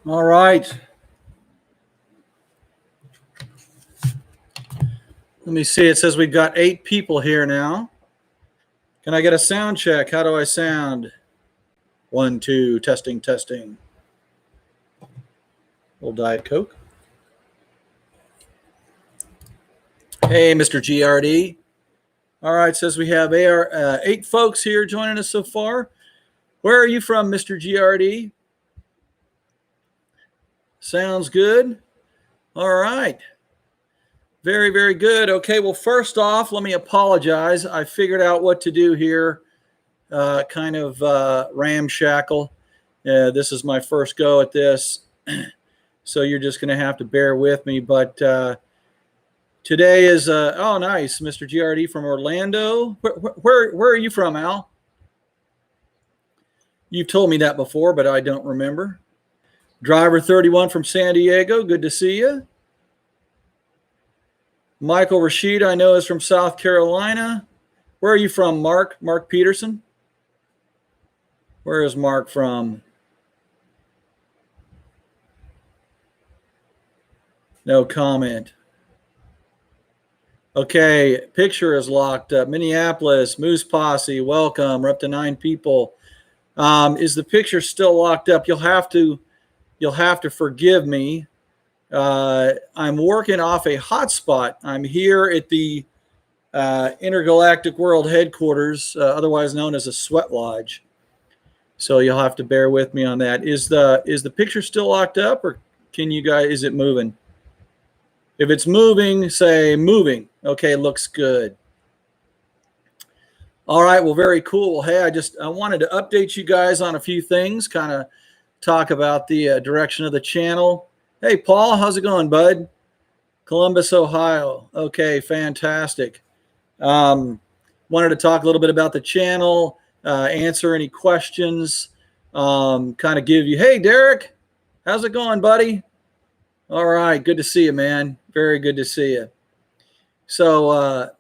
All right. Let me see. It says we've got 8 people here now. Can I get a sound check? How do I sound? 1, 2, testing, testing. Little Diet Coke. Hey, Mr. GRD. All right, says we have 8 folks here joining us so far. Where are you from, Mr. GRD? Sounds good. All right. Very, very good. Okay, well, first off, let me apologize. I figured out what to do here, kind of ramshackle. This is my first go at this, so you're just going to have to bear with me. But today is, oh, nice, Mr. GRD from Orlando. Where are you from, Al? You've told me that before, but I don't remember. Driver 31 from San Diego. Good to see you. Michael Rashid, I know, is from South Carolina. Where are you from, Mark? Mark Peterson? Where is Mark from? No comment. Okay, picture is locked up. Minneapolis, Moose Posse, welcome. We're up to 9 people. Is the picture still locked up? You'll have to forgive me. I'm working off a hotspot. I'm here at the Intergalactic World Headquarters, otherwise known as a sweat lodge. So you'll have to bear with me on that. Is the picture still locked up, or can you guys? Is it moving? If it's moving, say moving. Okay, looks good. All right, well, very cool. Well, hey, I wanted to update you guys on a few things, kind of talk about the direction of the channel. Hey, Paul, how's it going, bud? Columbus, Ohio. Okay, fantastic. Wanted to talk a little bit about the channel, answer any questions, kind of give you, hey, Derek, how's it going, buddy? All right, good to see you, man. Very good to see you. So,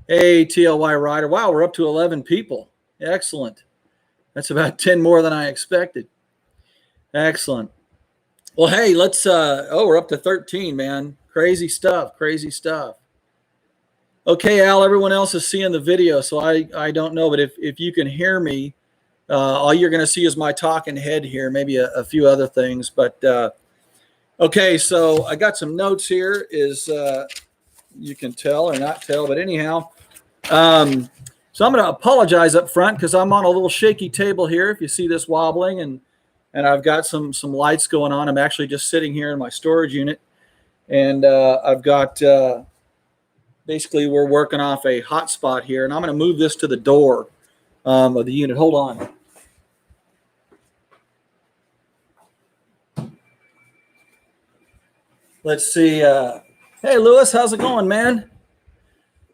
hey, TLY Rider. Wow, we're up to 11 people. Excellent. That's about 10 more than I expected. Excellent. Well, hey, let's, we're up to 13, man. Crazy stuff, crazy stuff. Okay, Al, everyone else is seeing the video, so I don't know, but if you can hear me, all you're going to see is my talking head here, maybe a few other things. But, okay, so I got some notes here, you can tell or not tell, but anyhow. So I'm going to apologize up front because I'm on a little shaky table here, if you see this wobbling, and I've got some lights going on. I'm actually just sitting here in my storage unit, and I've got basically we're working off a hotspot here, and I'm going to move this to the door of the unit. Hold on. Let's see. Hey, Lewis, how's it going, man?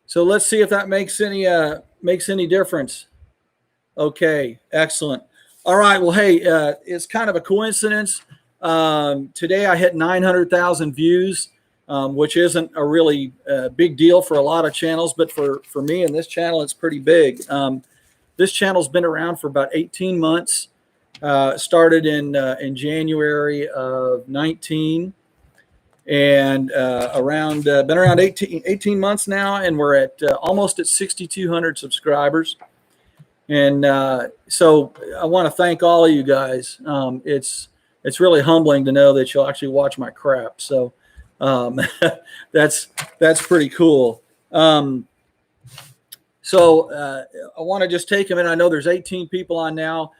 So let's see if that makes any difference. Okay, excellent. All right, well, hey, it's kind of a coincidence. Today I hit 900,000 views, which isn't a really big deal for a lot of channels, but for me and this channel, it's pretty big. This channel's been around for about 18 months. Started in January of 19, and been around 18 months now, and we're at almost at 6,200 subscribers. And so I want to thank all of you guys. It's really humbling to know that you'll actually watch my crap. So that's pretty cool. So I want to just take a minute. I know there's 18 people on now.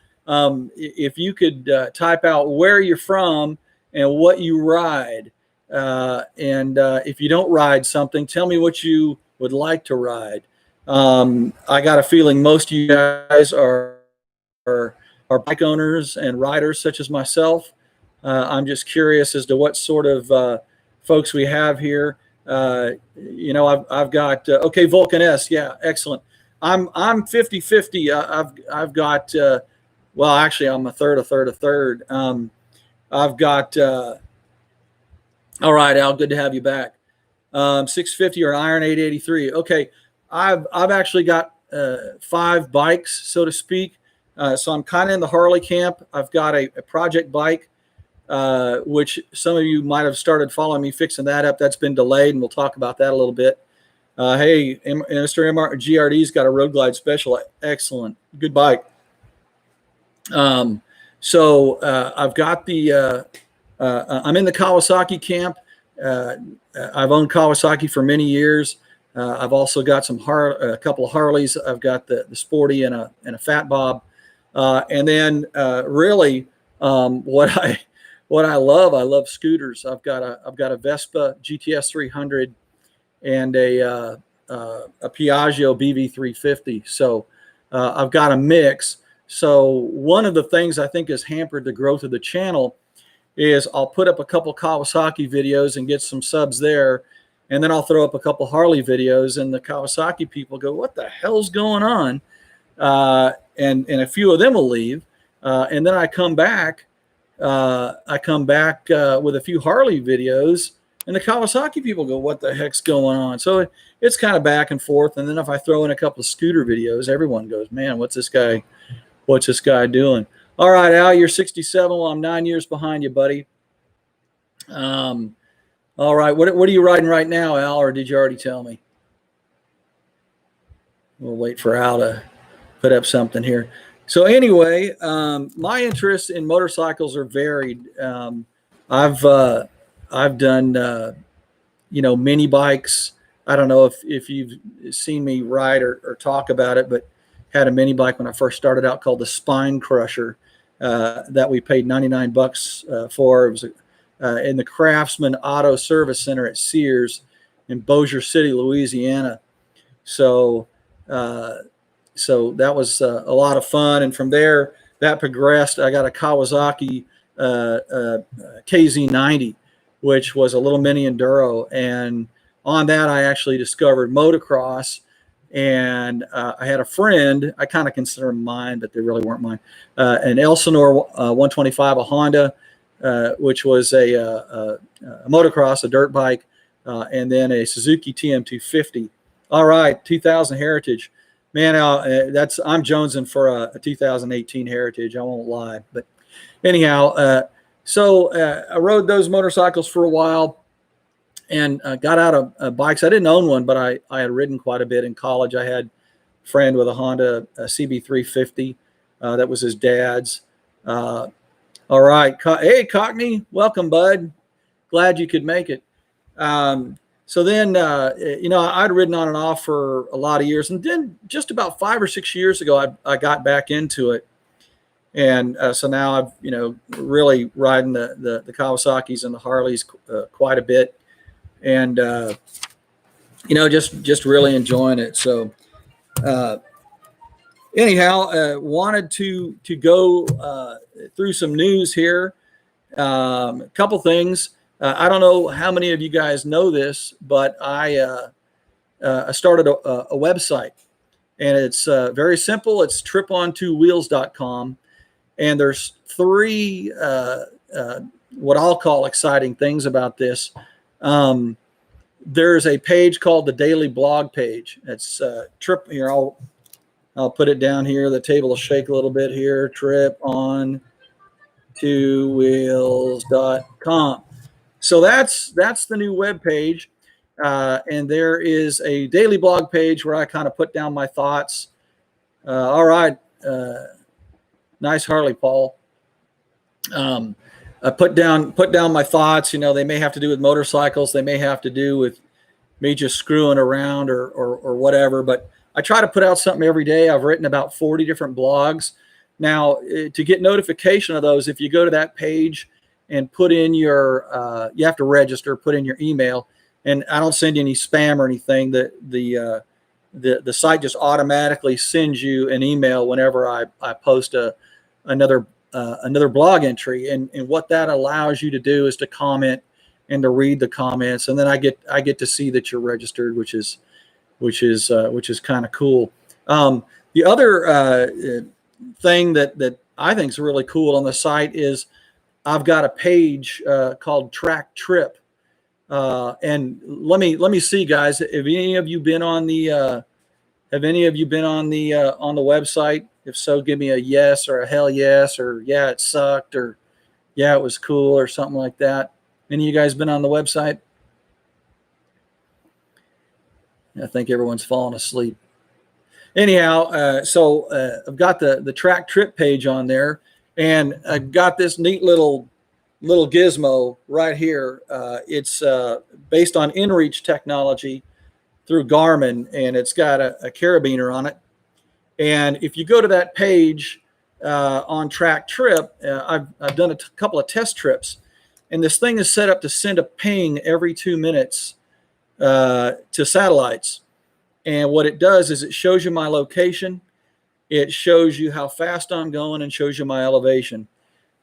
If you could type out where you're from and what you ride. And if you don't ride something, tell me what you would like to ride. I got a feeling most of you guys are bike owners and riders such as myself. I'm just curious as to what sort of folks we have here. You know, I've got okay, Vulcan S. Yeah, excellent. I'm 50-50. I've got well, actually, I'm a third. I've got all right, Al. Good to have you back. 650 or an Iron 883. Okay. I've actually got 5 bikes, so to speak. So I'm kind of in the Harley camp. I've got a project bike which some of you might have started following me fixing that up. That's been delayed, and we'll talk about that a little bit. Hey, Mr. GRD's got a Road Glide Special. Excellent. Good bike. So I've got the, I'm in the Kawasaki camp. I've owned Kawasaki for many years. I've also got a couple of Harleys. I've got the Sporty and a Fat Bob. And then really what I love scooters. I've got a Vespa GTS 300 and a Piaggio BV 350. So I've got a mix. So one of the things I think has hampered the growth of the channel is I'll put up a couple Kawasaki videos and get some subs there, and then I'll throw up a couple Harley videos, and the Kawasaki people go, "What the hell's going on?" And a few of them will leave, and then I come back. With a few Harley videos, and the Kawasaki people go, "What the heck's going on?" So it's kind of back and forth. And then if I throw in a couple of scooter videos, everyone goes, "Man, what's this guy doing?" All right, Al, you're 67. Well, I'm 9 years behind you, buddy. All right, what are you riding right now, Al, or did you already tell me? We'll wait for Al to put up something here. So anyway, my interests in motorcycles are varied. I've done, mini bikes. I don't know if you've seen me ride or talk about it, but had a mini bike when I first started out called the Spine Crusher that we paid $99 for. It was in the Craftsman Auto Service Center at Sears in Bossier City, Louisiana. So that was a lot of fun. And from there, that progressed. I got a Kawasaki KZ90, which was a little mini enduro. And on that, I actually discovered motocross. And I had a friend, I kind of consider them mine, but they really weren't mine, an Elsinore 125, a Honda, which was a motocross, a dirt bike, and then a Suzuki TM250. All right, 2000 Heritage. Man, I'm jonesing for a 2018 Heritage. I won't lie. But anyhow, so I rode those motorcycles for a while and got out of bikes. I didn't own one, but I had ridden quite a bit in college. I had a friend with a Honda CB350. That was his dad's. All right. Hey, Cockney. Welcome, bud. Glad you could make it. So then, I'd ridden on and off for a lot of years. And then just about 5 or 6 years ago, I got back into it. And so now I've, really riding the Kawasaki's and the Harleys quite a bit. And, just really enjoying it. So anyhow, wanted to go through some news here. A couple things. I don't know how many of you guys know this, but I started a website, and it's very simple. It's trippontwowheels.com, and there's 3 what I'll call exciting things about this. There's a page called the Daily Blog page. It's Tripp. Here, I'll put it down here. The table will shake a little bit here. trippontwowheels.com. So that's the new web page, and there is a daily blog page where I kind of put down my thoughts. All right, nice Harley, Paul. I put down my thoughts. They may have to do with motorcycles. They may have to do with me just screwing around or whatever. But I try to put out something every day. I've written about 40 different blogs. Now, to get notification of those, if you go to that page and put in your, you have to register, put in your email, and I don't send you any spam or anything. The site just automatically sends you an email whenever I post another blog entry, and what that allows you to do is to comment and to read the comments, and then I get to see that you're registered, which is kind of cool. The other thing that I think is really cool on the site is I've got a page called Track Tripp, and let me see, guys. Have any of you been on the website? If so, give me a yes or a hell yes, or yeah, it sucked, or yeah, it was cool or something like that. Any of you guys been on the website? I think everyone's fallen asleep. Anyhow, so I've got the track Tripp page on there, and I've got this neat little gizmo right here. It's based on inReach technology through Garmin, and it's got a carabiner on it. And if you go to that page on track Tripp, I've done a couple of test trips, and this thing is set up to send a ping every 2 minutes to satellites. And what it does is it shows you my location, it shows you how fast I'm going, and shows you my elevation.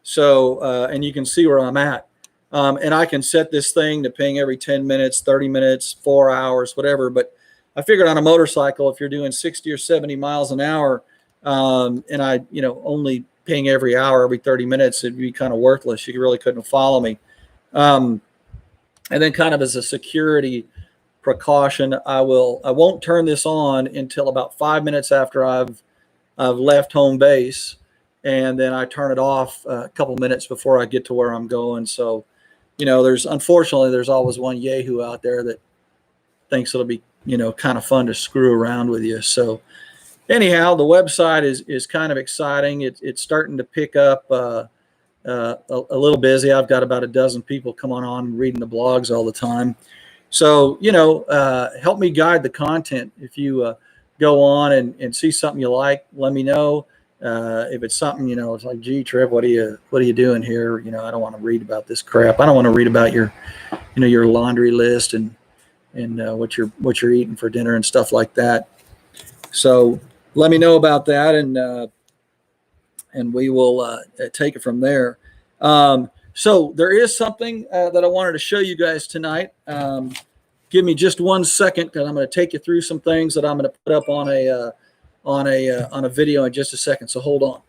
So, and you can see where I'm at. And I can set this thing to ping every 10 minutes, 30 minutes, 4 hours, whatever. But I figured on a motorcycle, if you're doing 60 or 70 miles an hour, and I, only ping every hour, every 30 minutes, it'd be kind of worthless. You really couldn't follow me. And then kind of as a security precaution, I won't turn this on until about 5 minutes after I've left home base, and then I turn it off a couple minutes before I get to where I'm going. So, unfortunately there's always one yahoo out there that thinks it'll be kind of fun to screw around with you. So anyhow, the website is kind of exciting. It's starting to pick up a little busy. I've got about a dozen people coming on reading the blogs all the time. So, help me guide the content. If you go on and see something you like, let me know. If it's something, it's like, gee, Tripp, what are you doing here? I don't want to read about this crap. I don't want to read about your laundry list and what you're eating for dinner and stuff like that. So let me know about that, and we will take it from there. So there is something that I wanted to show you guys tonight. Give me just 1 second, because I'm going to take you through some things that I'm going to put up on a video in just a second. So hold on.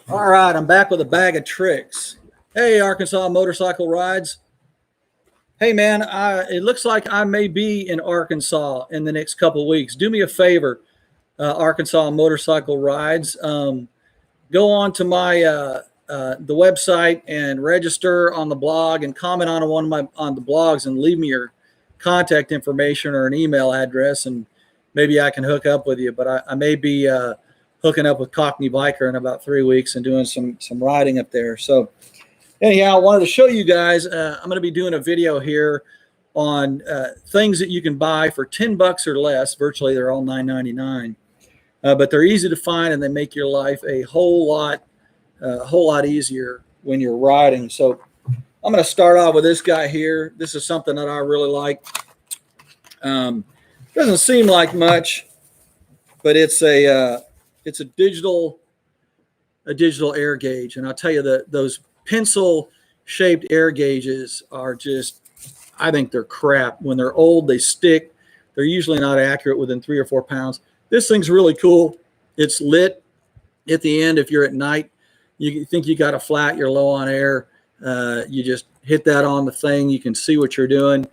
All right, I'm back with a bag of tricks. Hey, Arkansas Motorcycle Rides. Hey, man, it looks like I may be in Arkansas in the next couple of weeks. Do me a favor, Arkansas Motorcycle Rides. Go on to my the website and register on the blog and comment on the blogs and leave me your contact information or an email address, and maybe I can hook up with you. But I may be hooking up with Cockney Biker in about 3 weeks and doing some riding up there. So anyhow, I wanted to show you guys, I'm going to be doing a video here on things that you can buy for $10 or less. Virtually, they're all $9.99, but they're easy to find, and they make your life a whole lot easier when you're riding. So I'm going to start off with this guy here. This is something that I really like. Doesn't seem like much, but it's a digital air gauge, and I'll tell you that those pencil-shaped air gauges are just, I think they're crap. When they're old, they stick. They're usually not accurate within 3 or 4 pounds. This thing's really cool. It's lit at the end. If you're at night, you think you got a flat, you're low on air, you just hit that on the thing. You can see what you're doing.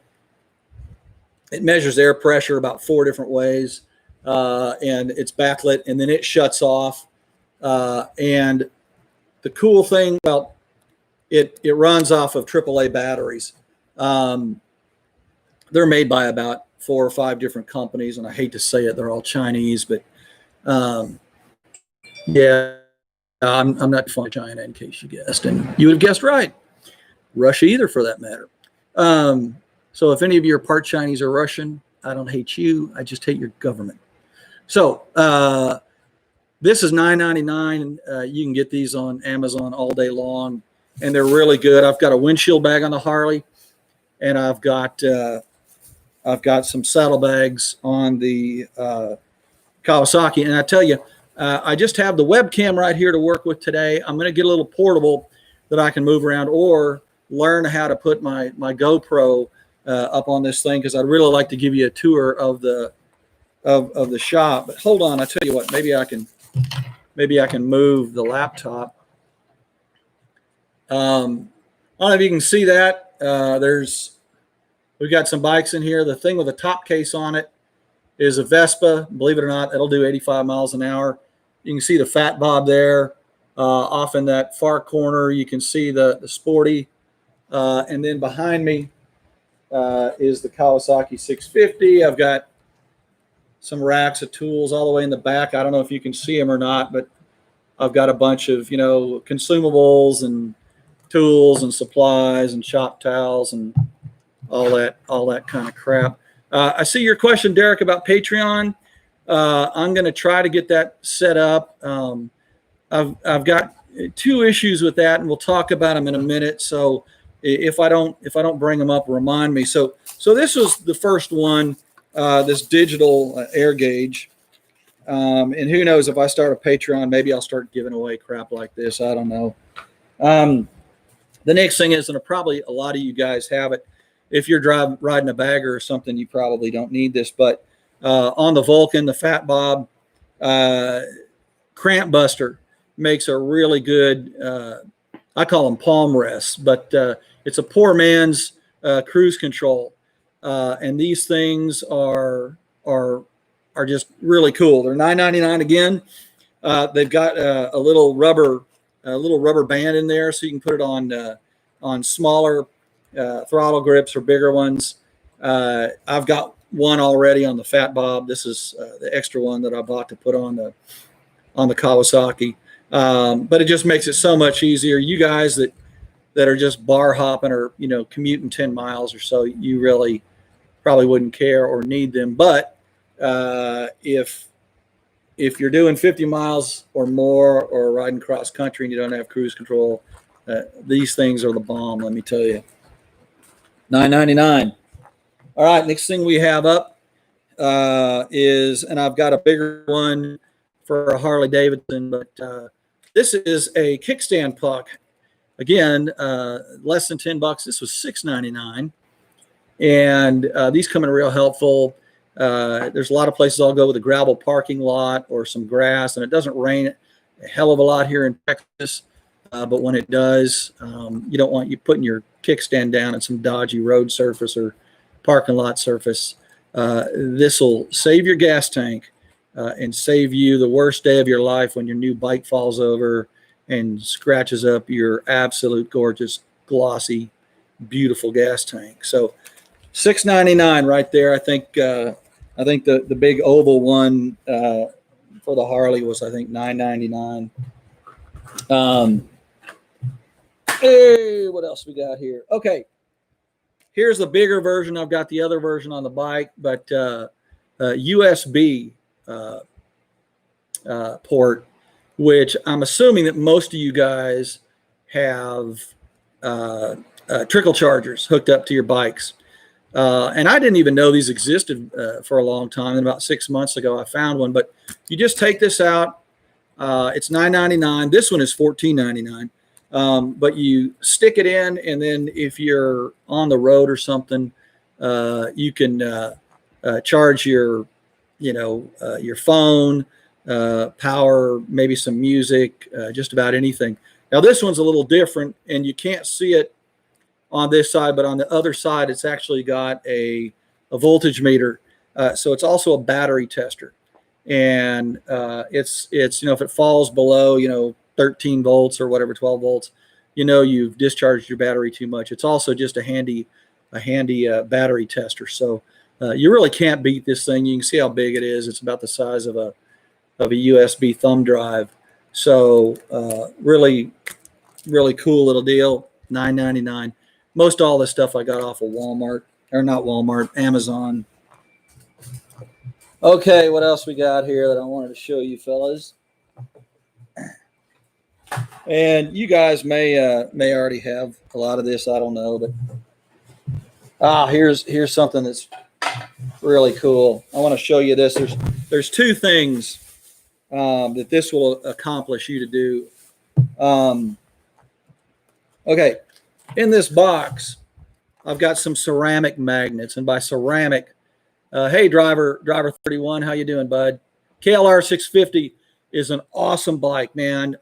It measures air pressure about 4 different ways, and it's backlit, and then it shuts off. And the cool thing about it runs off of AAA batteries. They're made by about 4 or 5 different companies, and I hate to say it, they're all Chinese, but yeah, I'm not from China, in case you guessed, and you would have guessed right. Russia either, for that matter. So if any of you are part Chinese or Russian, I don't hate you. I just hate your government. So this is $9.99. You can get these on Amazon all day long, and they're really good. I've got a windshield bag on the Harley, and I've got some saddlebags on the Kawasaki. And I tell you, I just have the webcam right here to work with today. I'm going to get a little portable that I can move around, or learn how to put my GoPro up on this thing, because I'd really like to give you a tour of the shop. But hold on, I tell you what, maybe I can move the laptop. I don't know if you can see that. We've got some bikes in here. The thing with the top case on it is a Vespa. Believe it or not, it'll do 85 miles an hour. You can see the Fat Bob there. Off in that far corner, you can see the Sporty. And then behind me is the Kawasaki 650. I've got some racks of tools all the way in the back. I don't know if you can see them or not, but I've got a bunch of, consumables and tools and supplies and shop towels and all that kind of crap. I see your question, Derek, about Patreon. I'm going to try to get that set up. I've got two issues with that, and we'll talk about them in a minute. So if I don't bring them up, remind me. So this was the first one, this digital air gauge. And who knows, if I start a Patreon, maybe I'll start giving away crap like this. I don't know. The next thing is, and probably a lot of you guys have it. If you're riding a bagger or something, you probably don't need this. But on the Vulcan, the Fat Bob Cramp Buster makes a really good, I call them palm rests, but it's a poor man's cruise control. And these things are just really cool. They're $9.99 again. They've got a little rubber band in there, so you can put it on smaller throttle grips or bigger ones. I've got one already on the Fat Bob. This is the extra one that I bought to put on the Kawasaki. But it just makes it so much easier. You guys that are just bar hopping or commuting 10 miles or so, you really probably wouldn't care or need them. But if you're doing 50 miles or more or riding cross country and you don't have cruise control, these things are the bomb, let me tell you. $9.99. All right, next thing we have up is, and I've got a bigger one for a Harley Davidson, but this is a kickstand puck. Again, less than $10. This was $6.99, and these come in real helpful. There's a lot of places I'll go with a gravel parking lot or some grass, and it doesn't rain a hell of a lot here in Texas. But when it does, you don't want you putting your kickstand down at some dodgy road surface or parking lot surface. This will save your gas tank and save you the worst day of your life when your new bike falls over and scratches up your absolute gorgeous, glossy, beautiful gas tank. So $6.99 right there. I think the big oval one for the Harley was, I think, $9.99. Hey, what else we got here? Okay, here's the bigger version. I've got the other version on the bike, but USB port, which I'm assuming that most of you guys have trickle chargers hooked up to your bikes. And I didn't even know these existed for a long time. And about 6 months ago, I found one. But you just take this out. It's $9.99. This one is $14.99. But you stick it in, and then if you're on the road or something, you can charge your phone, power, maybe some music, just about anything. Now this one's a little different, and you can't see it on this side, but on the other side, it's actually got a voltage meter. So it's also a battery tester, and it's if it falls below 13 volts or whatever, 12 volts, you've discharged your battery too much. It's also just a handy battery tester. So you really can't beat this thing. You can see how big it is. It's about the size of a USB thumb drive. So really, really cool little deal. $9.99. Most all this stuff I got off of Walmart, or not Walmart, Amazon. Okay, what else we got here that I wanted to show you fellas? And you guys may already have a lot of this. I don't know, but here's something that's really cool. I want to show you this. There's two things that this will accomplish you to do. Okay, in this box, I've got some ceramic magnets, and by ceramic, hey driver 31, how you doing, bud? KLR 650 is an awesome bike, man.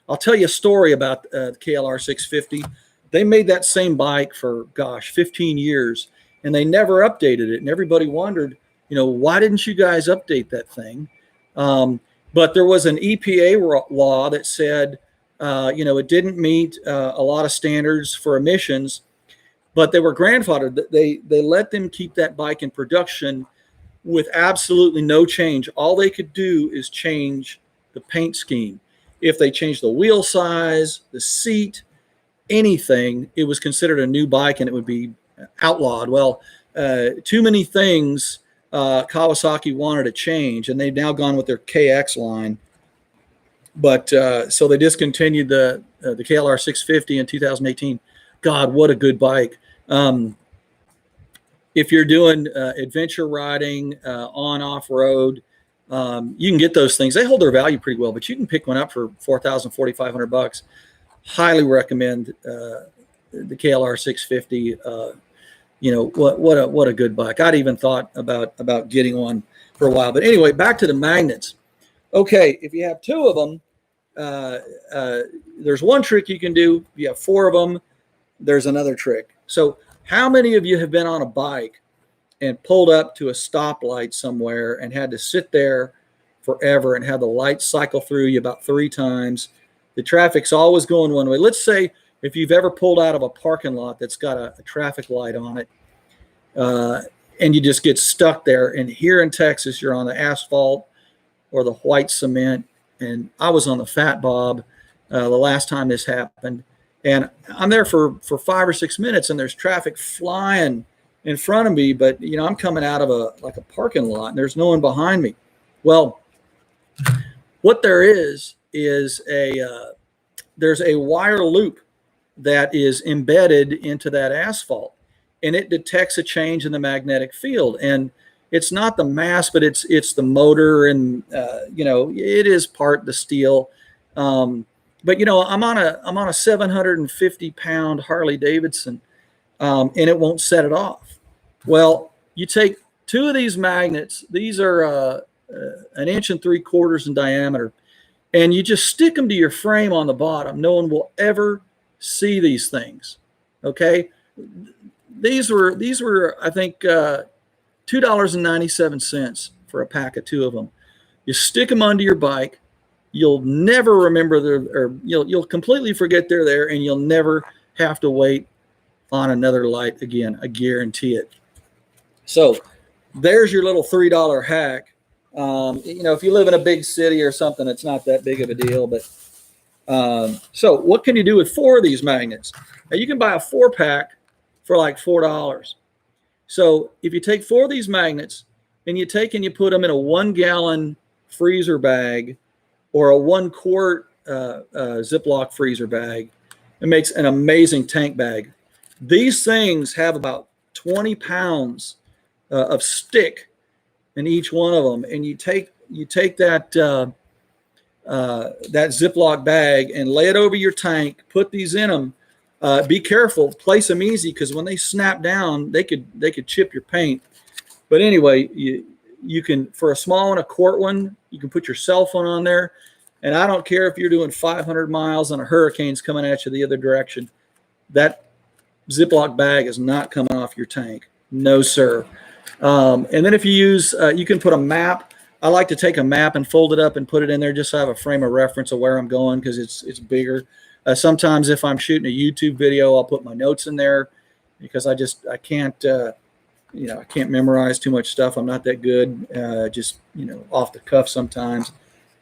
I'll tell you a story about the KLR 650. They made that same bike for, gosh, 15 years, and they never updated it. And everybody wondered, why didn't you guys update that thing? But there was an EPA law that said, it didn't meet a lot of standards for emissions, but they were grandfathered. They let them keep that bike in production with absolutely no change. All they could do is change the paint scheme. If they changed the wheel size, the seat, anything, it was considered a new bike and it would be outlawed. Well, too many things Kawasaki wanted to change, and they've now gone with their KX line. But so they discontinued the KLR 650 in 2018. God, what a good bike. If you're doing adventure riding on off-road, you can get those things. They hold their value pretty well, but you can pick one up for $4,000, $4,500. Highly recommend the KLR 650. What a good bike. I'd even thought about getting one for a while. But anyway, back to the magnets. Okay, if you have two of them, there's one trick you can do. If you have four of them, there's another trick. So how many of you have been on a bike and pulled up to a stoplight somewhere and had to sit there forever and have the lights cycle through you about 3 times? The traffic's always going one way. Let's say if you've ever pulled out of a parking lot that's got a traffic light on it, and you just get stuck there. And here in Texas, you're on the asphalt or the white cement. And I was on the Fat Bob the last time this happened. And I'm there for 5 or 6 minutes, and there's traffic flying in front of me. But, I'm coming out of a parking lot, and there's no one behind me. Well, what there is there's a wire loop that is embedded into that asphalt, and it detects a change in the magnetic field. And it's not the mass, but it's the motor, and it is part the steel. But I'm on a 750 pound Harley Davidson, and it won't set it off. Well, you take 2 of these magnets. These are 1 3/4 inches in diameter, and you just stick them to your frame on the bottom. No one will ever see these things. Okay, these were I think $2.97 for a pack of 2 of them. You stick them onto your bike. You'll never remember you'll completely forget they're there, and you'll never have to wait on another light again. I guarantee it. So there's your little $3 hack. If you live in a big city or something, it's not that big of a deal. But so what can you do with 4 of these magnets? Now, you can buy a 4-pack for like $4. So if you take 4 of these magnets and you put them in a 1-gallon freezer bag or a 1-quart Ziploc freezer bag, it makes an amazing tank bag. These things have about 20 pounds of stick in each one of them, and you take that that Ziploc bag and lay it over your tank. Put these in them. Be careful. Place them easy, because when they snap down, they could chip your paint. But anyway, you can, for a small one, a quart one, you can put your cell phone on there. And I don't care if you're doing 500 miles and a hurricane's coming at you the other direction. That Ziploc bag is not coming off your tank. No, sir. And then if you use, you can put a map. I like to take a map and fold it up and put it in there just so I have a frame of reference of where I'm going, because it's bigger. Sometimes if I'm shooting a YouTube video, I'll put my notes in there, because I can't I can't memorize too much stuff. I'm not that good, just off the cuff sometimes.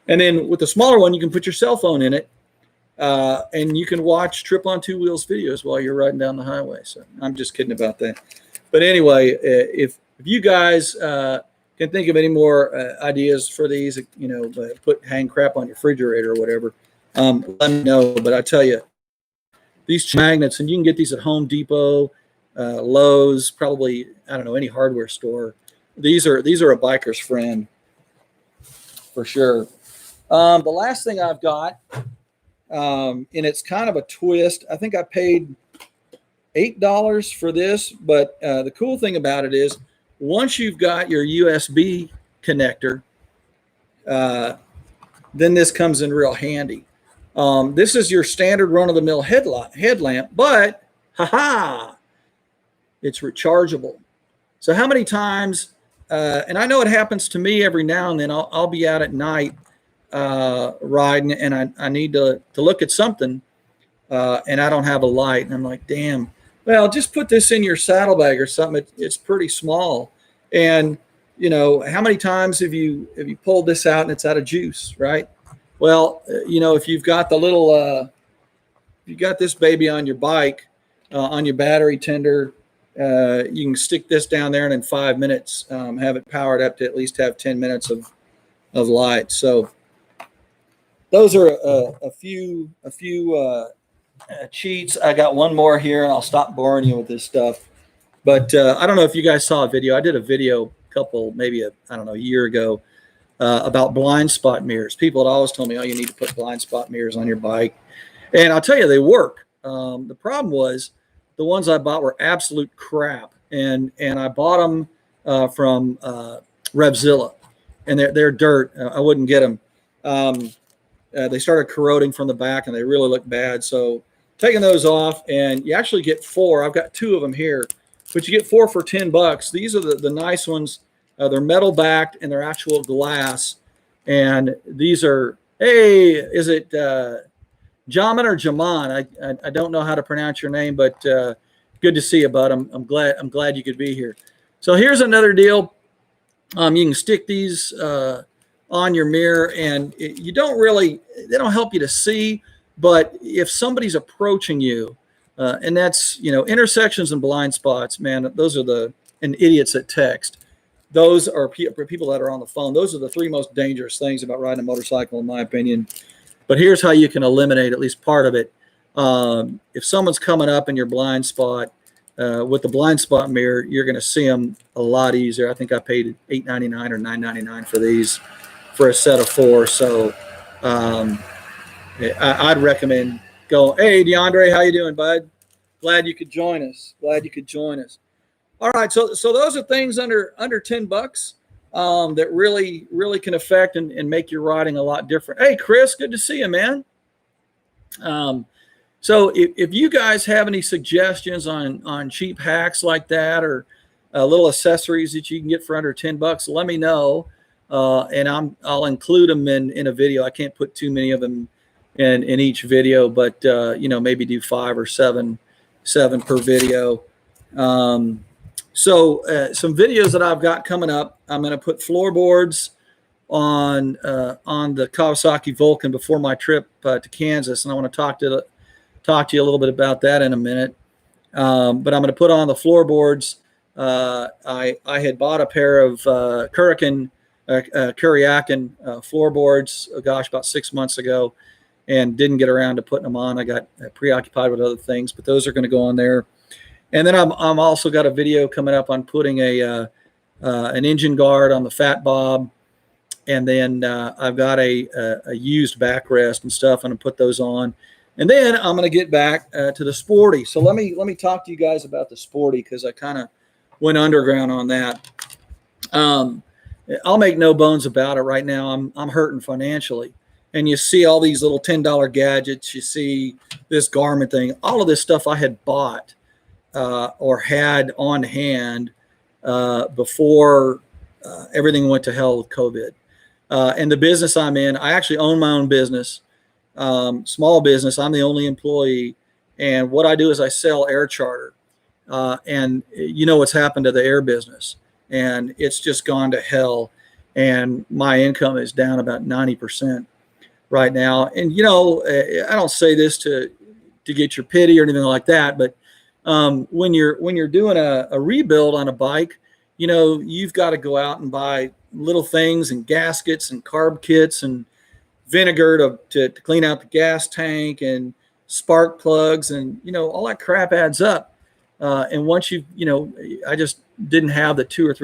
And then with the smaller one, you can put your cell phone in it, and you can watch Tripp on 2 Wheels videos while you're riding down the highway. So I'm just kidding about that. But anyway, if you guys can think of any more ideas for these, hang crap on your refrigerator or whatever, let me know. But I tell you, these magnets, and you can get these at Home Depot, Lowe's, probably, I don't know, any hardware store. These are a biker's friend for sure. The last thing I've got, and it's kind of a twist. I think I paid $8 for this, but the cool thing about it is, once you've got your USB connector, then this comes in real handy. This is your standard run-of-the-mill headlamp, but it's rechargeable. So how many times, and I know it happens to me every now and then, I'll be out at night riding, and I need to look at something, and I don't have a light, and I'm like, damn, well, just put this in your saddlebag or something. It's pretty small. And how many times have you pulled this out and it's out of juice, right? Well, if you've got the little, you got this baby on your bike, on your battery tender, you can stick this down there and in 5 minutes have it powered up to at least have 10 minutes of light. So those are a few cheats. I got one more here, and I'll stop boring you with this stuff. But I don't know if you guys saw a video. I did a video a year ago about blind spot mirrors. People had always told me, oh, you need to put blind spot mirrors on your bike. And I'll tell you, they work. The problem was the ones I bought were absolute crap. And I bought them from Revzilla, and they're dirt. I wouldn't get them. They started corroding from the back, and they really look bad. So taking those off, and you actually get 4. I've got 2 of them here, but you get 4 for $10. These are the nice ones. They're metal backed, and they're actual glass. And these are, hey, is it Jaman or Jaman? I don't know how to pronounce your name, but good to see you, bud. I'm glad you could be here. So here's another deal. You can stick these on your mirror, and they don't help you to see, but if somebody's approaching you, and that's, intersections and blind spots, man, those are and idiots that text. Those are people that are on the phone. Those are the 3 most dangerous things about riding a motorcycle, in my opinion. But here's how you can eliminate at least part of it. If someone's coming up in your blind spot, with the blind spot mirror, you're going to see them a lot easier. I think I paid $8.99 or $9.99 for these for a set of 4. So I'd recommend going. Hey, DeAndre, how you doing, bud? Glad you could join us. All right, so those are things under $10 that really can affect and make your riding a lot different. Hey, Chris, good to see you, man. So if you guys have any suggestions on cheap hacks like that, or little accessories that you can get for under $10, let me know, and I'll include them in a video. I can't put too many of them in each video, but maybe do 5 or 7 per video. So some videos that I've got coming up, I'm going to put floorboards on the Kawasaki Vulcan before my trip to Kansas, and I want to talk to you a little bit about that in a minute. But I'm going to put on the floorboards. I had bought a pair of Kuriakin floorboards, about 6 months ago, and didn't get around to putting them on. I got preoccupied with other things, but those are going to go on there. And then I'm also got a video coming up on putting an engine guard on the Fat Bob, and then I've got a used backrest and stuff. I'm gonna put those on, and then I'm gonna get back to the Sporty. So let me talk to you guys about the Sporty, because I kind of went underground on that. I'll make no bones about it. Right now, I'm hurting financially, and you see all these little $10 gadgets. You see this Garmin thing. All of this stuff I had bought. Or had on hand before everything went to hell with COVID. And the business I'm in, I actually own my own business, small business. I'm the only employee. And what I do is I sell air charter. And what's happened to the air business. And it's just gone to hell. And my income is down about 90% right now. And, I don't say this to get your pity or anything like that, but when you're doing a rebuild on a bike, you've got to go out and buy little things and gaskets and carb kits and vinegar to clean out the gas tank and spark plugs, and all that crap adds up. And once I just didn't have the $200 or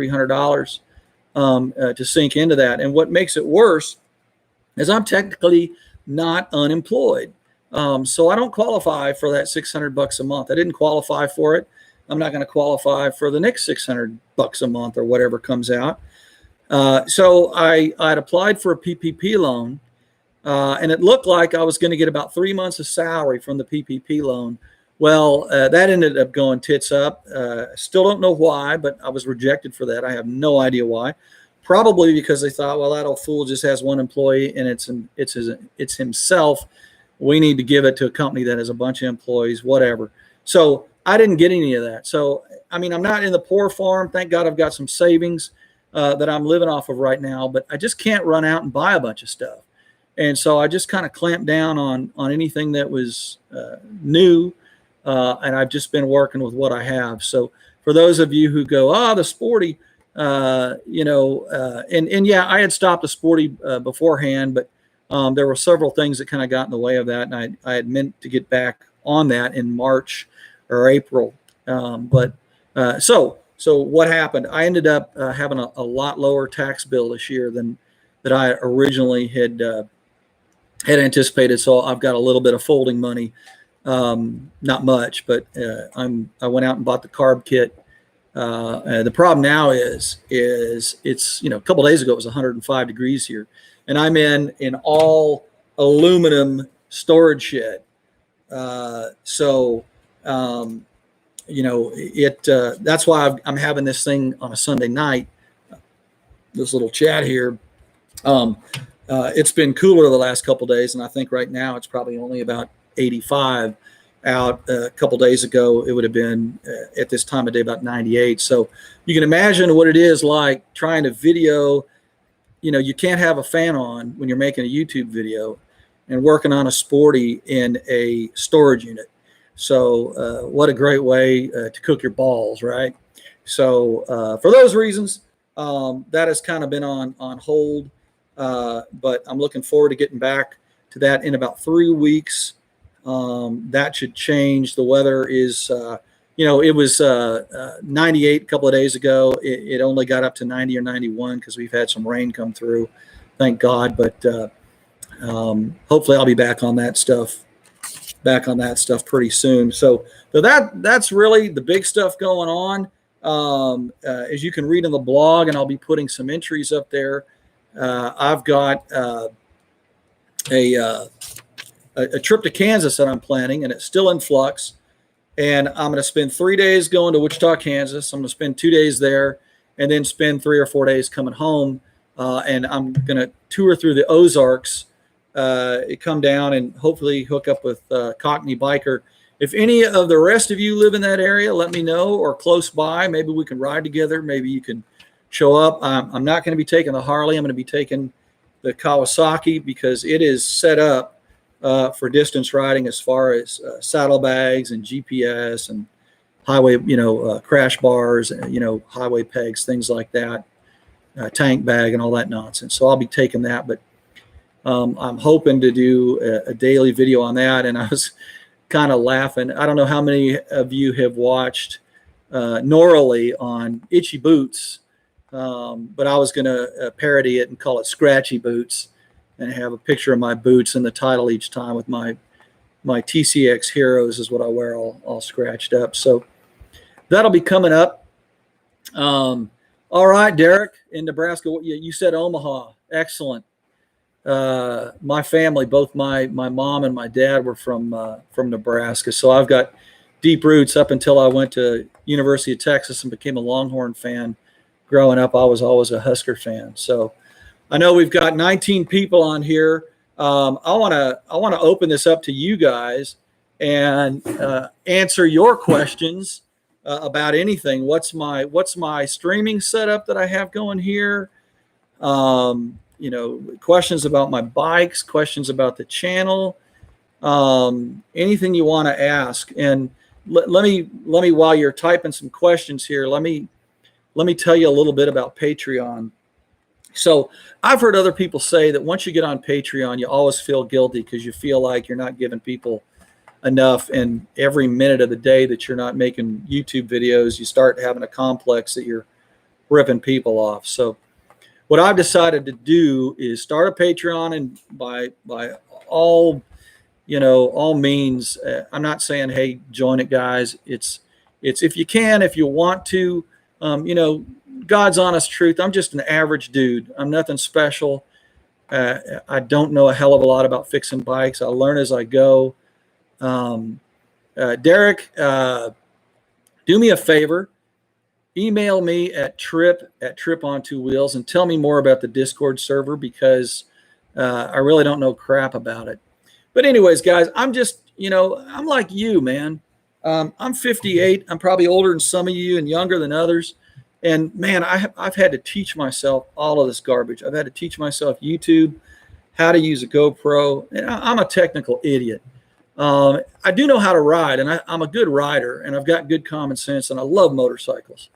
$300 to sink into that. And what makes it worse is I'm technically not unemployed. So I don't qualify for that $600 a month. I didn't qualify for it. I'm not going to qualify for the next $600 a month or whatever comes out. So I'd applied for a PPP loan, And it looked like I was going to get about 3 months of salary from the PPP loan. Well, that ended up going tits up. Still don't know why, but I was rejected for that. I have no idea why. Probably because they thought, well, that old fool just has one employee and it's himself. We need to give it to a company that has a bunch of employees, whatever. So I didn't get any of that. So, I mean, I'm not in the poor farm. Thank God I've got some savings that I'm living off of right now, but I just can't run out and buy a bunch of stuff. And so I just kind of clamped down on anything that was new. And I've just been working with what I have. So for those of you who go, the sporty, and yeah, I had stopped the sporty beforehand, but there were several things that kind of got in the way of that. And I had meant to get back on that in March or April. So what happened? I ended up having a lot lower tax bill this year than that I originally had anticipated. So I've got a little bit of folding money, not much, but I went out and bought the carb kit. The problem now is it's, a couple of days ago it was 105 degrees here, and I'm in an all aluminum storage shed. That's why I'm having this thing on a Sunday night, this little chat here. It's been cooler the last couple of days, and I think right now it's probably only about 85 out. A couple of days ago it would have been at this time of day about 98. So you can imagine what it is like trying to video. You can't have a fan on when you're making a YouTube video and working on a sporty in a storage unit. So what a great way to cook your balls, right? So for those reasons, that has kind of been on hold. But I'm looking forward to getting back to that in about 3 weeks. That should change. The weather is, it was 98 a couple of days ago. It only got up to 90 or 91 because we've had some rain come through, thank God. But hopefully I'll be back on that stuff pretty soon. So that's really the big stuff going on. As you can read in the blog, and I'll be putting some entries up there. I've got a trip to Kansas that I'm planning, and it's still in flux. And I'm going to spend 3 days going to Wichita, Kansas. I'm going to spend 2 days there, and then spend 3 or 4 days coming home. And I'm going to tour through the Ozarks, come down and hopefully hook up with Cockney Biker. If any of the rest of you live in that area, let me know, or close by. Maybe we can ride together. Maybe you can show up. I'm not going to be taking the Harley. I'm going to be taking the Kawasaki because it is set up for distance riding as far as saddlebags and GPS and highway, crash bars, highway pegs, things like that, tank bag and all that nonsense. So I'll be taking that, but I'm hoping to do a daily video on that. And I was kind of laughing. I don't know how many of you have watched Norley on Itchy Boots, but I was going to parody it and call it Scratchy Boots and have a picture of my boots in the title each time with my TCX Heroes is what I wear all scratched up. So that'll be coming up. All right, Derek in Nebraska. You said Omaha. Excellent. My family, both my mom and my dad were from Nebraska. So I've got deep roots. Up until I went to University of Texas and became a Longhorn fan. Growing up, I was always a Husker fan. So I know we've got 19 people on here. I want to open this up to you guys and answer your questions about anything. What's my streaming setup that I have going here? Questions about my bikes, questions about the channel, anything you want to ask. And let me while you're typing some questions here, let me tell you a little bit about Patreon. So I've heard other people say that once you get on Patreon, you always feel guilty because you feel like you're not giving people enough. And every minute of the day that you're not making YouTube videos, you start having a complex that you're ripping people off. So what I've decided to do is start a Patreon, and by all means, I'm not saying, hey, join it, guys. It's if you can, if you want to, God's honest truth. I'm just an average dude. I'm nothing special. I don't know a hell of a lot about fixing bikes. I learn as I go. Derek, do me a favor. Email me at Tripp on Two Wheels and tell me more about the Discord server, because I really don't know crap about it. But anyways, guys, I'm just, I'm like you, man. I'm 58. I'm probably older than some of you and younger than others. And man, I've had to teach myself all of this garbage. I've had to teach myself YouTube, how to use a GoPro. And I'm a technical idiot. I do know how to ride, and I'm a good rider, and I've got good common sense, and I love motorcycles.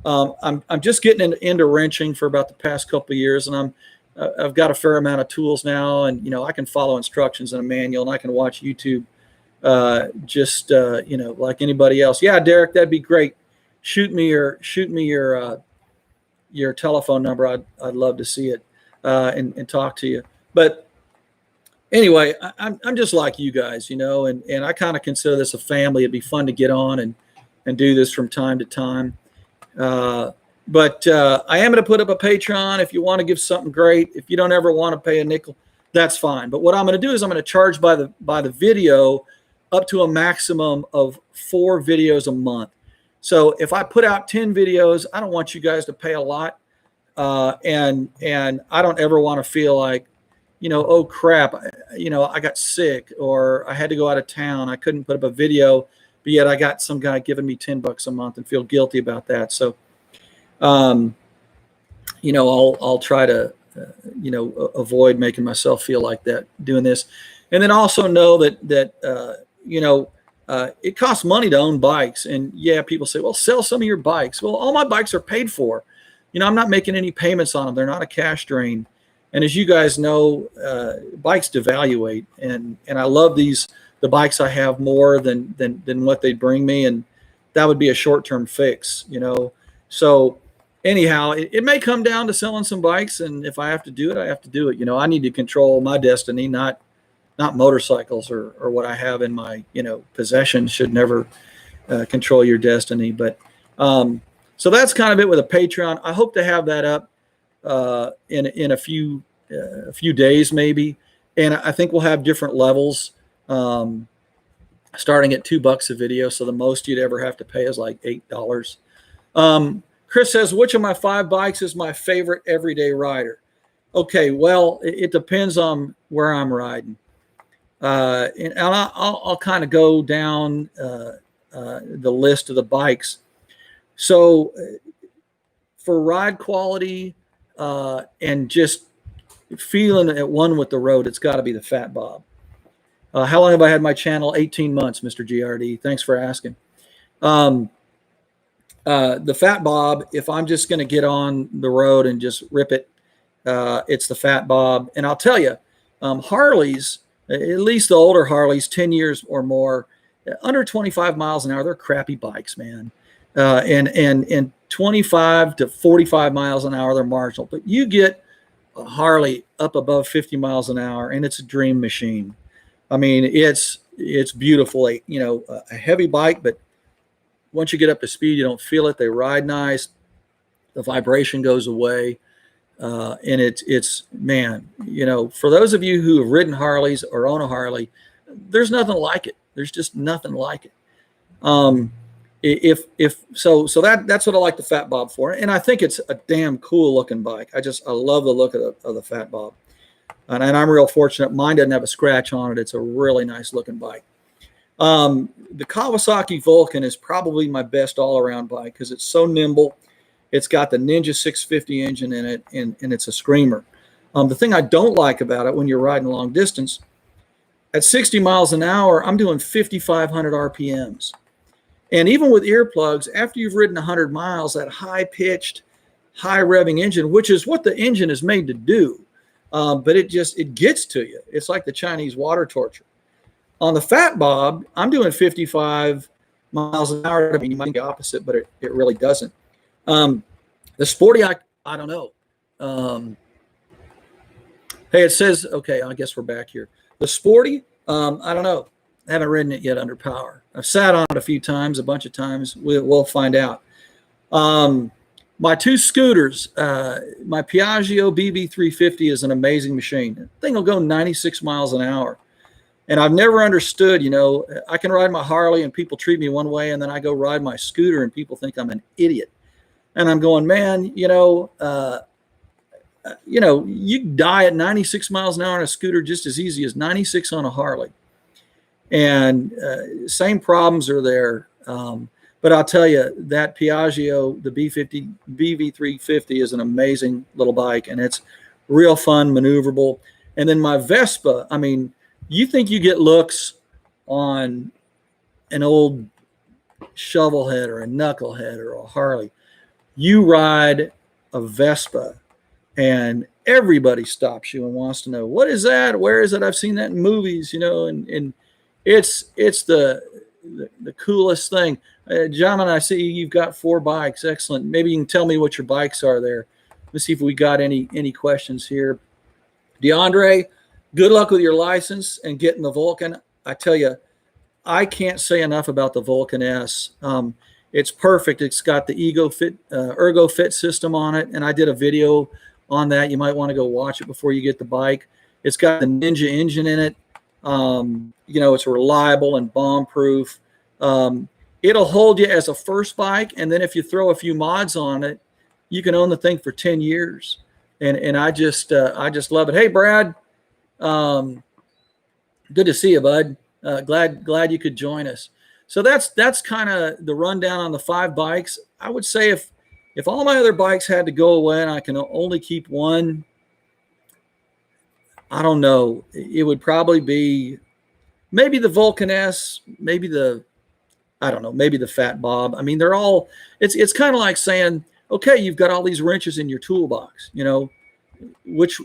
I'm just getting into wrenching for about the past couple of years, and I've got a fair amount of tools now, and I can follow instructions in a manual, and I can watch YouTube like anybody else. Yeah, Derek, that'd be great. Shoot me your telephone number. I'd love to see it and talk to you. But anyway, I'm just like you guys, and I kind of consider this a family. It'd be fun to get on and do this from time to time. But I am going to put up a Patreon. If you want to give something great, if you don't ever want to pay a nickel, that's fine. But what I'm going to do is I'm going to charge by the video up to a maximum of 4 videos a month. So if I put out 10 videos, I don't want you guys to pay a lot. And I don't ever want to feel like, oh crap, I got sick or I had to go out of town. I couldn't put up a video, but yet I got some guy giving me $10 a month and feel guilty about that. So, I'll try to, avoid making myself feel like that doing this. And then also know that it costs money to own bikes. And yeah, people say, well, sell some of your bikes. Well, all my bikes are paid for. I'm not making any payments on them. They're not a cash drain. And as you guys know, bikes devaluate, and I love the bikes I have more than what they bring me, and that would be a short-term fix, So anyhow, it may come down to selling some bikes, and if I have to do it, I have to do it. I need to control my destiny, not motorcycles or what I have in my possession should never control your destiny. But so that's kind of it with a Patreon. I hope to have that up in a few days maybe, and I think we'll have different levels, starting at $2 a video. So the most you'd ever have to pay is like $8. Chris says, which of my 5 bikes is my favorite everyday rider? Okay, well, it depends on where I'm riding, and I'll kind of go down the list of the bikes. So for ride quality and just feeling at one with the road, it's got to be the Fat Bob. How long have I had my channel? 18 months, Mr. GRD. Thanks for asking. The Fat Bob, if I'm just going to get on the road and just rip it, it's the Fat Bob. And I'll tell you, Harleys, at least the older Harleys, 10 years or more, under 25 miles an hour, they're crappy bikes, man. And 25 to 45 miles an hour, they're marginal. But you get a Harley up above 50 miles an hour, and it's a dream machine. I mean, it's beautiful. A heavy bike, but once you get up to speed, you don't feel it. They ride nice. The vibration goes away. And it's man, for those of you who have ridden Harleys or own a Harley, there's nothing like it. There's just nothing like it. So that's what I like the Fat Bob for. And I think it's a damn cool looking bike. I love the look of the Fat Bob. And I'm real fortunate. Mine doesn't have a scratch on it. It's a really nice looking bike. The Kawasaki Vulcan is probably my best all around bike because it's so nimble. It's got the Ninja 650 engine in it, and it's a screamer. The thing I don't like about it when you're riding long distance, at 60 miles an hour, I'm doing 5,500 RPMs. And even with earplugs, after you've ridden 100 miles, that high-pitched, high-revving engine, which is what the engine is made to do, but it gets to you. It's like the Chinese water torture. On the Fat Bob, I'm doing 55 miles an hour. I mean, you might think the opposite, but it really doesn't. The Sporty, I don't know. Hey, it says, okay, I guess we're back here. The Sporty, I don't know. I haven't ridden it yet under power. I've sat on it a few times, a bunch of times. We'll find out. My two scooters, my Piaggio BB350 is an amazing machine. The thing will go 96 miles an hour. And I've never understood, I can ride my Harley and people treat me one way, and then I go ride my scooter and people think I'm an idiot. And I'm going, man, you die at 96 miles an hour on a scooter just as easy as 96 on a Harley. And same problems are there. But I'll tell you, that Piaggio, the BV350 is an amazing little bike, and it's real fun, maneuverable. And then my Vespa, I mean, you think you get looks on an old shovelhead or a knucklehead or a Harley. You ride a Vespa, and everybody stops you and wants to know, what is that? Where is it? I've seen that in movies, and it's the coolest thing. John, I see you've got 4 bikes. Excellent. Maybe you can tell me what your bikes are there. Let's see if we got any questions here. DeAndre, good luck with your license and getting the Vulcan. I tell you, I can't say enough about the Vulcan S. It's perfect. It's got the Ergo Fit system on it, and I did a video on that. You might want to go watch it before you get the bike. It's got the Ninja engine in it. It's reliable and bomb-proof. It'll hold you as a first bike, and then if you throw a few mods on it, you can own the thing for 10 years. And I just love it. Hey, Brad, good to see you, bud. Glad you could join us. So that's kind of the rundown on the 5 bikes. I would say if all my other bikes had to go away and I can only keep one, I don't know. It would probably be maybe the Vulcan S, maybe the Fat Bob. I mean, they're all, it's kind of like saying, okay, you've got all these wrenches in your toolbox, which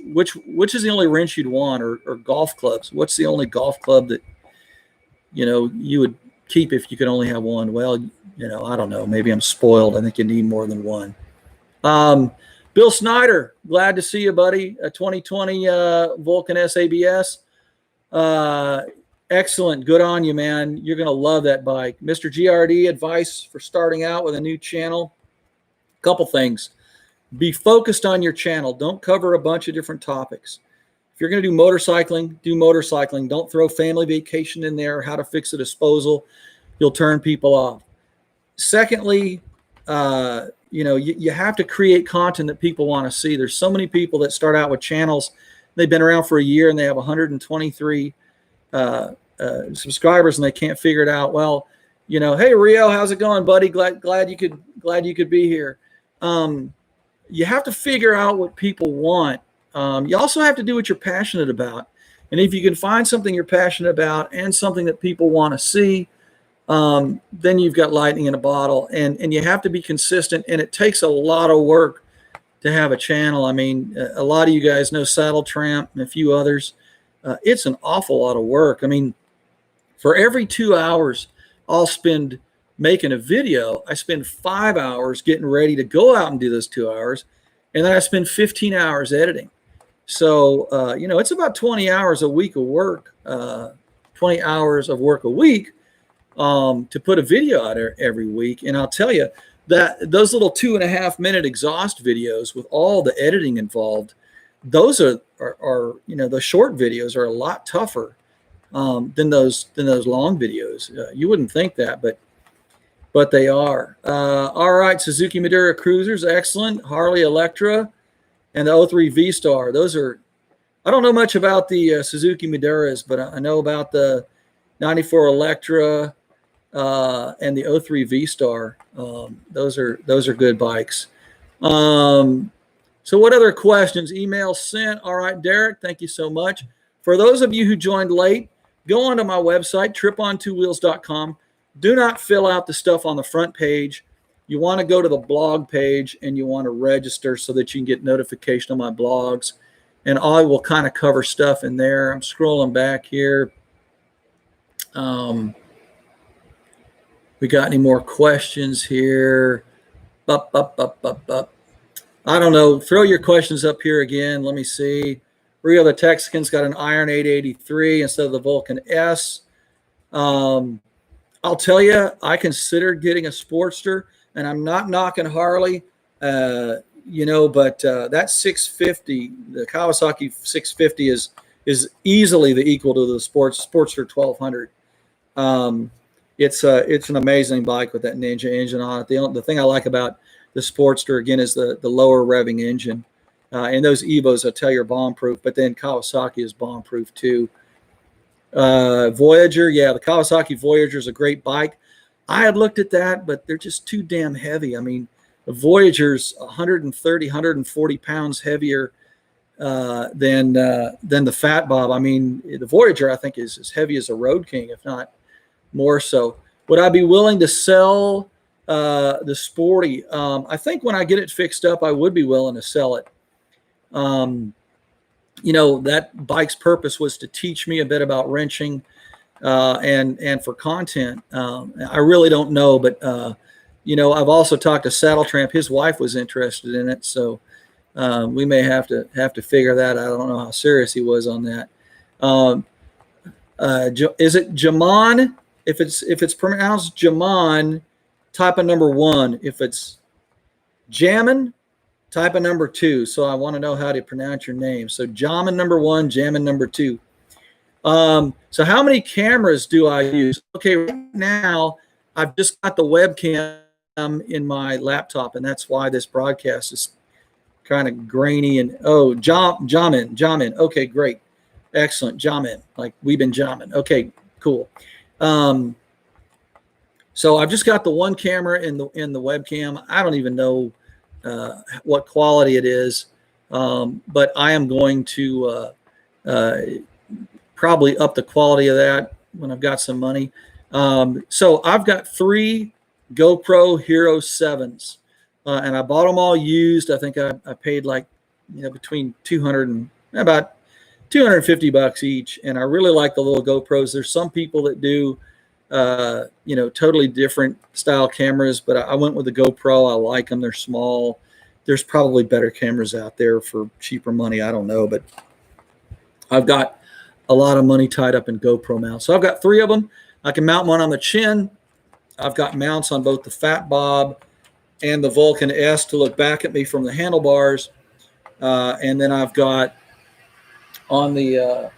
is the only wrench you'd want, or golf clubs. What's the only golf club that, you would keep if you could only have one? Well, I don't know. Maybe I'm spoiled. I think you need more than one. Bill Snyder, glad to see you, buddy. A 2020 Vulcan S ABS. Excellent. Good on you, man. You're going to love that bike. Mr. GRD, advice for starting out with a new channel. Couple things. Be focused on your channel. Don't cover a bunch of different topics. If you're going to do motorcycling, do motorcycling. Don't throw family vacation in there, how to fix a disposal. You'll turn people off. Secondly, you have to create content that people want to see. There's so many people that start out with channels. They've been around for a year and they have 123 subscribers and they can't figure it out. Well, hey Rio, how's it going, buddy? Glad you could be here. You have to figure out what people want. You also have to do what you're passionate about. And if you can find something you're passionate about and something that people want to see, then you've got lightning in a bottle. And you have to be consistent. And it takes a lot of work to have a channel. I mean, a lot of you guys know Saddle Tramp and a few others. It's an awful lot of work. I mean, for every 2 hours I'll spend making a video, I spend 5 hours getting ready to go out and do those 2 hours. And then I spend 15 hours editing. So, it's about 20 hours a week of work, 20 hours of work a week to put a video out every week. And I'll tell you that those little 2.5 minute exhaust videos with all the editing involved, those are the short videos are a lot tougher than those long videos. You wouldn't think that, but they are. All right, Suzuki Madura Cruisers, excellent. Harley Electra and the 03 V-Star. Those are, I don't know much about the Suzuki Maduras, but I know about the 94 Electra and the 03 V-Star. Those are good bikes. So what other questions? Email sent. All right, Derek, thank you so much. For those of you who joined late, go onto my website, trippontwowheels.com. Do not fill out the stuff on the front page. You want to go to the blog page and you want to register so that you can get notification of my blogs. And I will kind of cover stuff in there. I'm scrolling back here. We got any more questions here? Up. I don't know. Throw your questions up here again. Let me see. Rio the Texican's got an Iron 883 instead of the Vulcan S. I'll tell you, I considered getting a Sportster, and I'm not knocking Harley. But that 650, the Kawasaki 650 is easily the equal to the Sportster 1200. It's an amazing bike with that Ninja engine on it. The thing I like about the Sportster again is the lower revving engine, and those Evos I tell you are bomb proof. But then Kawasaki is bomb proof too. Voyager, yeah, the Kawasaki Voyager is a great bike. I had looked at that, but they're just too damn heavy. I mean, the Voyager's 130, 140 pounds heavier than the Fat Bob. I mean, the Voyager I think is as heavy as a Road King, if not more so. Would I be willing to sell the Sporty? I think when I get it fixed up, I would be willing to sell it. That bike's purpose was to teach me a bit about wrenching and for content. I really don't know, but I've also talked to Saddle Tramp. His wife was interested in it, so we may have to figure that out. I don't know how serious he was on that. Is it Jamon? If it's pronounced Jamon, type a number 1. If it's Jammin, type a number 2. So I want to know how to pronounce your name. So Jammin number 1, Jammin number 2. So how many cameras do I use? Okay, right now I've just got the webcam in my laptop, and that's why this broadcast is kind of grainy. And Jamin. Okay, great, excellent, Jamin. Like we've been jamming. Okay, cool. So I've just got the one camera in the webcam. I don't even know what quality it is, but I am going to probably up the quality of that when I've got some money. So I've got 3 GoPro Hero 7s, and I bought them all used. I think I paid like between $200 and about $250 each, and I really like the little GoPros. There's some people that do totally different style cameras, but I went with the GoPro. I like them. They're small. There's probably better cameras out there for cheaper money. I don't know, but I've got a lot of money tied up in GoPro mounts. So I've got 3 of them. I can mount one on the chin. I've got mounts on both the Fat Bob and the Vulcan S to look back at me from the handlebars. And then I've got on the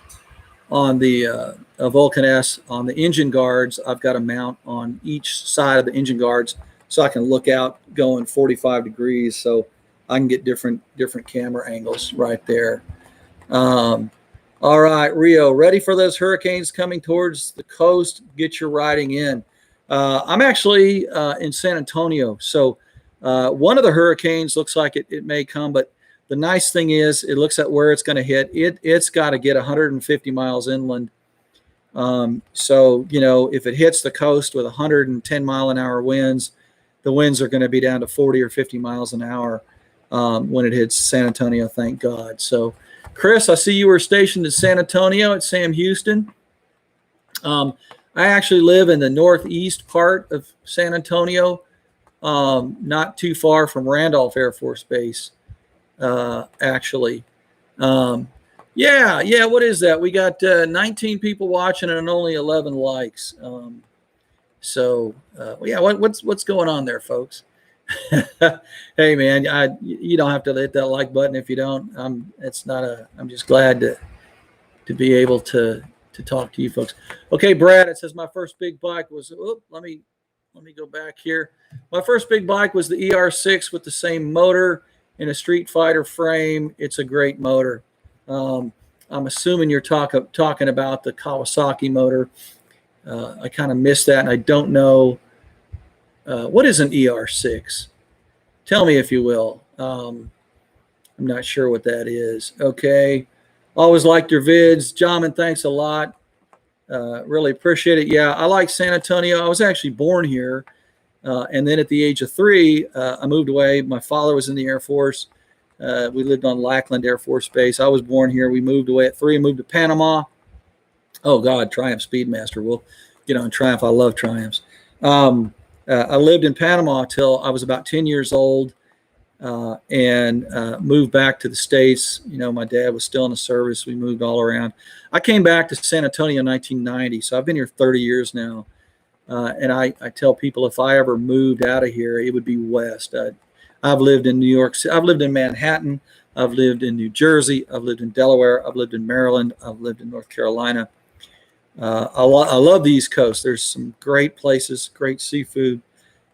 Vulcan S, on the engine guards, I've got a mount on each side of the engine guards so I can look out going 45 degrees, so I can get different camera angles right there. All right, Rio, ready for those hurricanes coming towards the coast? Get your riding in. I'm actually in San Antonio, so one of the hurricanes looks like it may come, but the nice thing is it looks at where it's going to hit. It's got to get 150 miles inland. So, if it hits the coast with 110 mile an hour winds, the winds are going to be down to 40 or 50 miles an hour when it hits San Antonio, thank God. So, Chris, I see you were stationed in San Antonio at Sam Houston. I actually live in the northeast part of San Antonio, not too far from Randolph Air Force Base, actually. Yeah, what is that? We got 19 people watching and only 11 likes. What's going on there, folks? Hey, man, you don't have to hit that like button if you don't. I'm just glad to be able to talk to you folks. Okay, Brad, it says my first big bike was, let me go back here. My first big bike was the ER6 with the same motor in a Street Fighter frame. It's a great motor. I'm assuming you're talking about the Kawasaki motor. I kind of missed that, and I don't know. What is an ER6? Tell me if you will. I'm not sure what that is. Okay. Always liked your vids. Jamin, thanks a lot. Really appreciate it. Yeah, I like San Antonio. I was actually born here. And then at the age of 3, I moved away. My father was in the Air Force. We lived on Lackland Air Force Base. I was born here. We moved away at 3 and moved to Panama. Oh, God, Triumph Speedmaster. We'll get on Triumph. I love Triumphs. I lived in Panama till I was about 10 years old and moved back to the States. My dad was still in the service. We moved all around. I came back to San Antonio in 1990, so I've been here 30 years now. And I tell people if I ever moved out of here, it would be west. I've lived in New York City. I've lived in Manhattan. I've lived in New Jersey. I've lived in Delaware. I've lived in Maryland. I've lived in North Carolina. I love the East Coast. There's some great places, great seafood.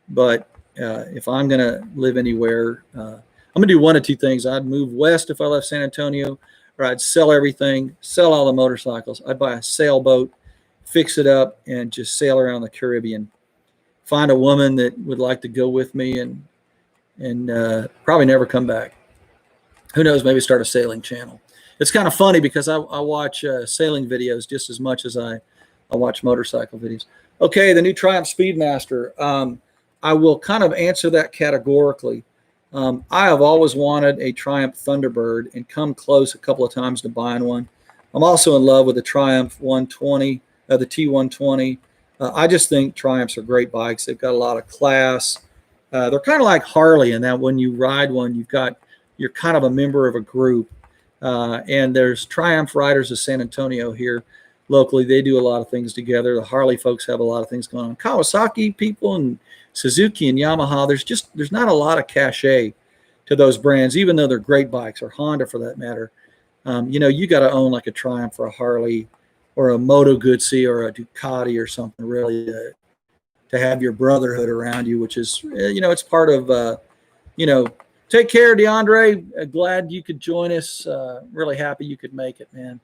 But if I'm going to live anywhere, I'm going to do one of two things. I'd move west if I left San Antonio, or I'd sell everything, sell all the motorcycles. I'd buy a sailboat, fix it up, and just sail around the Caribbean. Find a woman that would like to go with me, and probably never come back. Who knows, maybe start a sailing channel. It's kind of funny because I watch sailing videos just as much as I watch motorcycle videos. Okay, the new Triumph Speedmaster. I will kind of answer that categorically. I have always wanted a Triumph Thunderbird and come close a couple of times to buying one. I'm also in love with the Triumph 120, the T120. I just think Triumphs are great bikes. They've got a lot of class. They're kind of like Harley in that when you ride one, you're kind of a member of a group. And there's Triumph Riders of San Antonio here locally. They do a lot of things together. The Harley folks have a lot of things going on. Kawasaki people and Suzuki and Yamaha, there's not a lot of cachet to those brands, even though they're great bikes, or Honda for that matter. You got to own like a Triumph or a Harley or a Moto Guzzi or a Ducati or something really to have your brotherhood around you, which is, it's part of, take care, DeAndre. Glad you could join us. Really happy you could make it, man.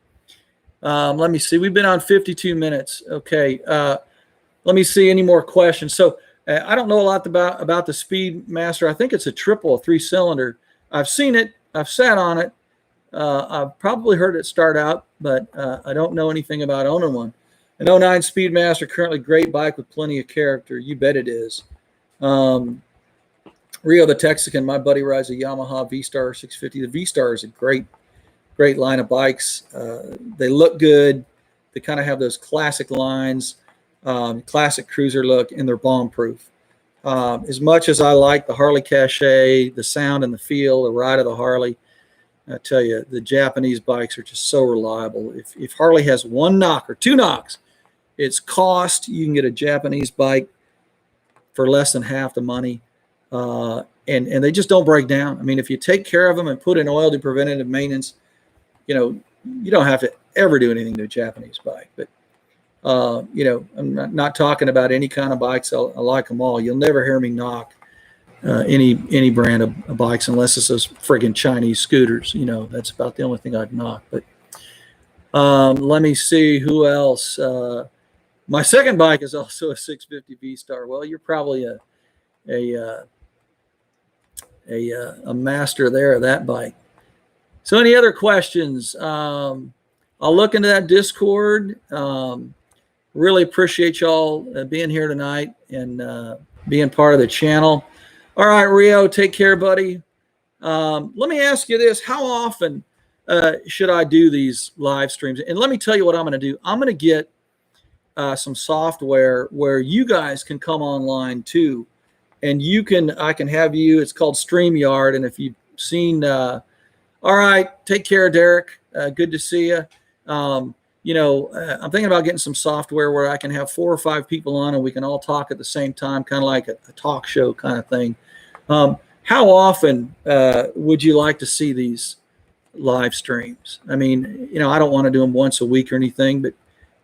Let me see. We've been on 52 minutes. Okay. Let me see any more questions. So I don't know a lot about the Speedmaster. I think it's a triple, a 3-cylinder. I've seen it. I've sat on it. I've probably heard it start out, but I don't know anything about owning one. An 09 Speedmaster, currently great bike with plenty of character. You bet it is. Rio the Texican, my buddy rides a Yamaha V-Star 650. The V-Star is a great line of bikes. They look good. They kind of have those classic lines, classic cruiser look, and they're bomb-proof. As much as I like the Harley cachet, the sound and the feel, the ride of the Harley, I tell you, the Japanese bikes are just so reliable. If Harley has one knock or two knocks, it's cost. You can get a Japanese bike for less than half the money. And they just don't break down. I mean, if you take care of them and put in oil to preventative maintenance, you don't have to ever do anything to a Japanese bike. But, I'm not talking about any kind of bikes. I like them all. You'll never hear me knock any brand of bikes unless it's those friggin' Chinese scooters. That's about the only thing I'd knock. But let me see who else. My second bike is also a 650 V-Star. Well, you're probably a master there of that bike. So any other questions? I'll look into that Discord. Really appreciate y'all being here tonight and being part of the channel. All right, Rio, take care, buddy. Let me ask you this. How often should I do these live streams? And let me tell you what I'm going to do. I'm going to get some software where you guys can come online too. And I can have you, it's called StreamYard. And if you've seen, all right, take care, Derek. Good to see you. I'm thinking about getting some software where I can have 4 or 5 people on and we can all talk at the same time, kind of like a talk show kind of thing. How often would you like to see these live streams? I mean, I don't want to do them once a week or anything, but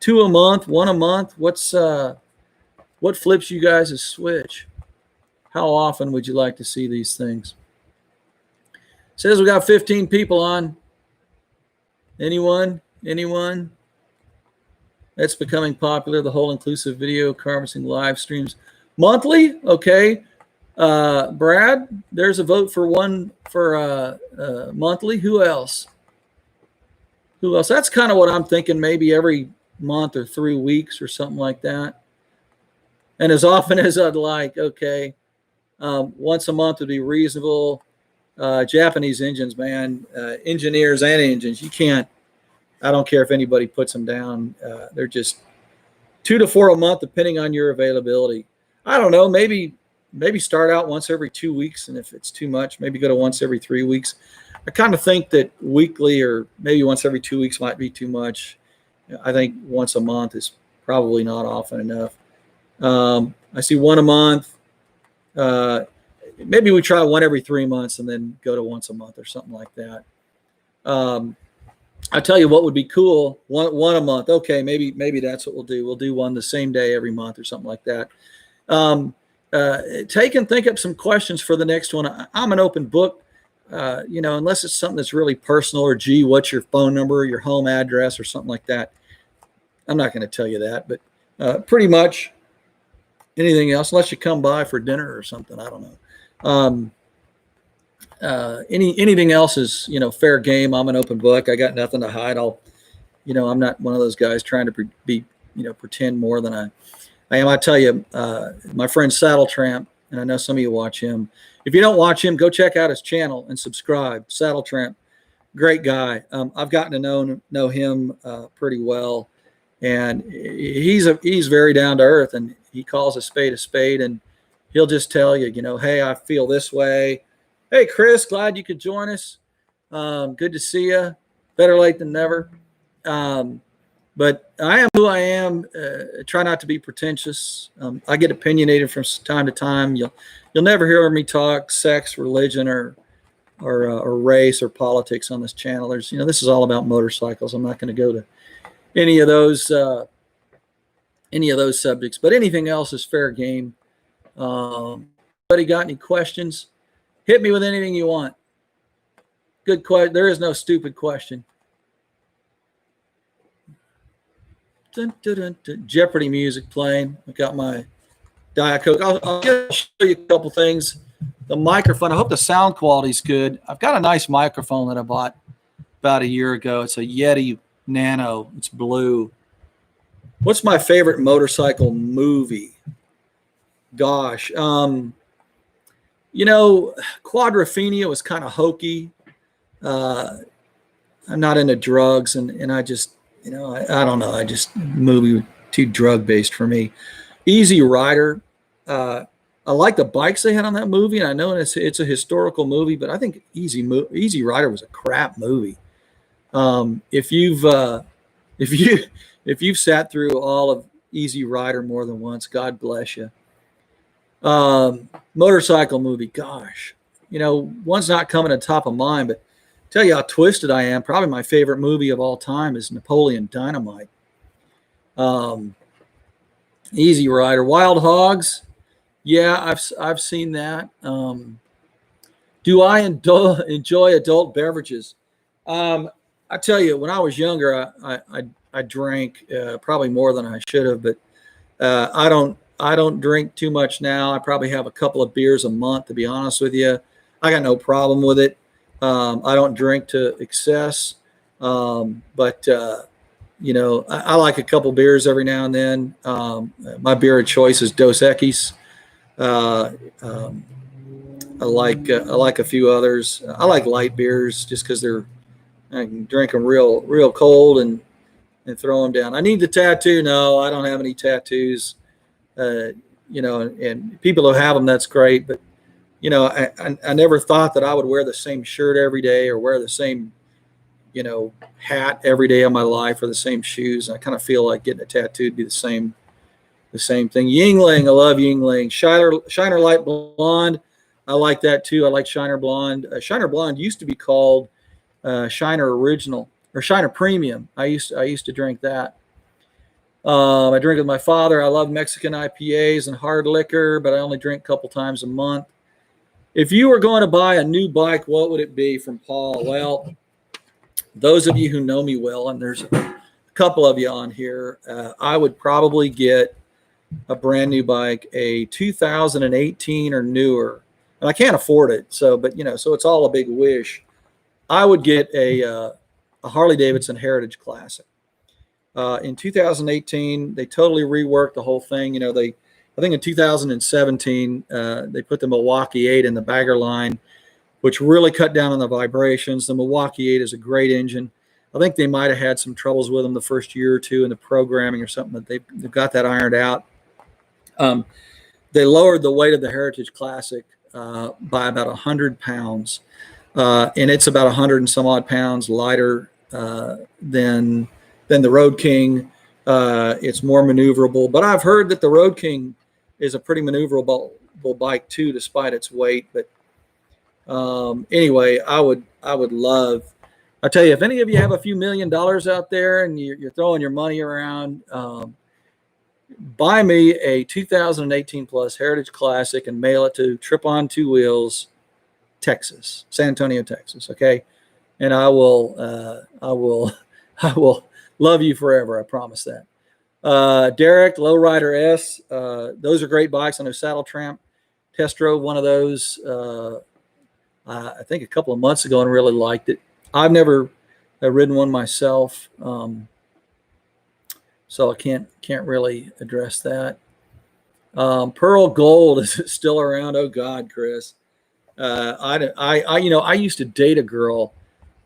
2 a month, 1 a month. What flips you guys' switch? How often would you like to see these things? It says we got 15 people on. Anyone? That's becoming popular, the whole inclusive video conferencing live streams. Monthly? Okay. Brad, there's a vote for one for monthly. Who else? That's kind of what I'm thinking, maybe every month or 3 weeks or something like that. And as often as I'd like, okay. Once a month would be reasonable. Japanese engines, man, engineers and engines, you can't, I don't care if anybody puts them down. They're just 2 to 4 a month, depending on your availability. I don't know, maybe start out once every 2 weeks. And if it's too much, maybe go to once every 3 weeks. I kind of think that weekly or maybe once every 2 weeks might be too much. I think once a month is probably not often enough. I see 1 a month. maybe we try one every 3 months and then go to once a month or something like that. I tell you what would be cool, one a month. Okay, maybe that's what we'll do. We'll do one the same day every month or something like that. Take and think up some questions for the next one. I'm an open book, unless it's something that's really personal or, gee, what's your phone number or your home address or something like that. I'm not going to tell you that, but pretty much anything else, unless you come by for dinner or something, I don't know. Anything else is, fair game. I'm an open book. I got nothing to hide. I'm not one of those guys trying to be, pretend more than I am. I tell you, my friend Saddle Tramp, and I know some of you watch him. If you don't watch him, go check out his channel and subscribe. Saddle Tramp, great guy. I've gotten to know him pretty well, and he's very down to earth, and he calls a spade, and he'll just tell you, hey, I feel this way. Hey, Chris, glad you could join us. Good to see you. Better late than never. But I am who I am. Try not to be pretentious. I get opinionated from time to time. You'll never hear me talk sex, religion, or race or politics on this channel. There's, this is all about motorcycles. I'm not going to go to any of those subjects. But anything else is fair game. Anybody got any questions? Hit me with anything you want. Good question. There is no stupid question. Dun, dun, dun, dun. Jeopardy music playing. I got my Diet Coke. I'll show you a couple things. The microphone. I hope the sound quality is good. I've got a nice microphone that I bought about a year ago. It's a Yeti Nano. It's blue. What's my favorite motorcycle movie? Gosh. Quadrophenia was kind of hokey. I'm not into drugs, and I just, I don't know. I just movie too drug based for me. Easy Rider. I like the bikes they had on that movie, and I know it's a historical movie, but I think Easy Rider was a crap movie. If you've sat through all of Easy Rider more than once, God bless you. Motorcycle movie, gosh, one's not coming to top of mind, but tell you how twisted I am. Probably my favorite movie of all time is Napoleon Dynamite. Easy Rider. Wild Hogs, yeah, I've seen that. Do I enjoy adult beverages? I tell you, when I was younger, I drank probably more than I should have, but I don't drink too much now. I probably have a couple of beers a month, to be honest with you. I got no problem with it. I don't drink to excess, but I like a couple beers every now and then. My beer of choice is Dos Equis. I like a few others. I like light beers just because I can drink them real cold and throw them down. I need the tattoo. No, I don't have any tattoos. And people who have them, that's great. But, I never thought that I would wear the same shirt every day or wear the same, hat every day of my life or the same shoes. I kind of feel like getting a tattoo would be the same thing. Yingling, I love Yingling. Shiner Light Blonde, I like that too. I like Shiner Blonde. Shiner Blonde used to be called Shiner Original or Shiner Premium. I used to drink that. I drink with my father. I love Mexican IPAs and hard liquor, but I only drink a couple times a month. If you were going to buy a new bike, what would it be? From Paul? Well, those of you who know me well, and there's a couple of you on here, I would probably get a brand new bike, a 2018 or newer. And I can't afford it, so it's all a big wish. I would get a Harley Davidson Heritage Classic. In 2018, they totally reworked the whole thing. I think in 2017, they put the Milwaukee 8 in the bagger line, which really cut down on the vibrations. The Milwaukee 8 is a great engine. I think they might have had some troubles with them the first year or two in the programming or something, but they've got that ironed out. They lowered the weight of the Heritage Classic by about 100 pounds, and it's about 100 and some odd pounds lighter than the Road King. It's more maneuverable, but I've heard that the Road King is a pretty maneuverable bike too, despite its weight. But anyway, I would love. I tell you, if any of you have a few $1 million out there and you're throwing your money around, buy me a 2018 plus Heritage Classic and mail it to Tripp on Two Wheels, Texas, San Antonio, Texas. Okay, and I will love you forever. I promise that. Derek, Lowrider S, those are great bikes. I know Saddle Tramp test drove one of those, I think a couple of months ago, and really liked it. I've never ridden one myself, so I can't really address that. Pearl Gold, is it still around? Oh God, Chris. I used to date a girl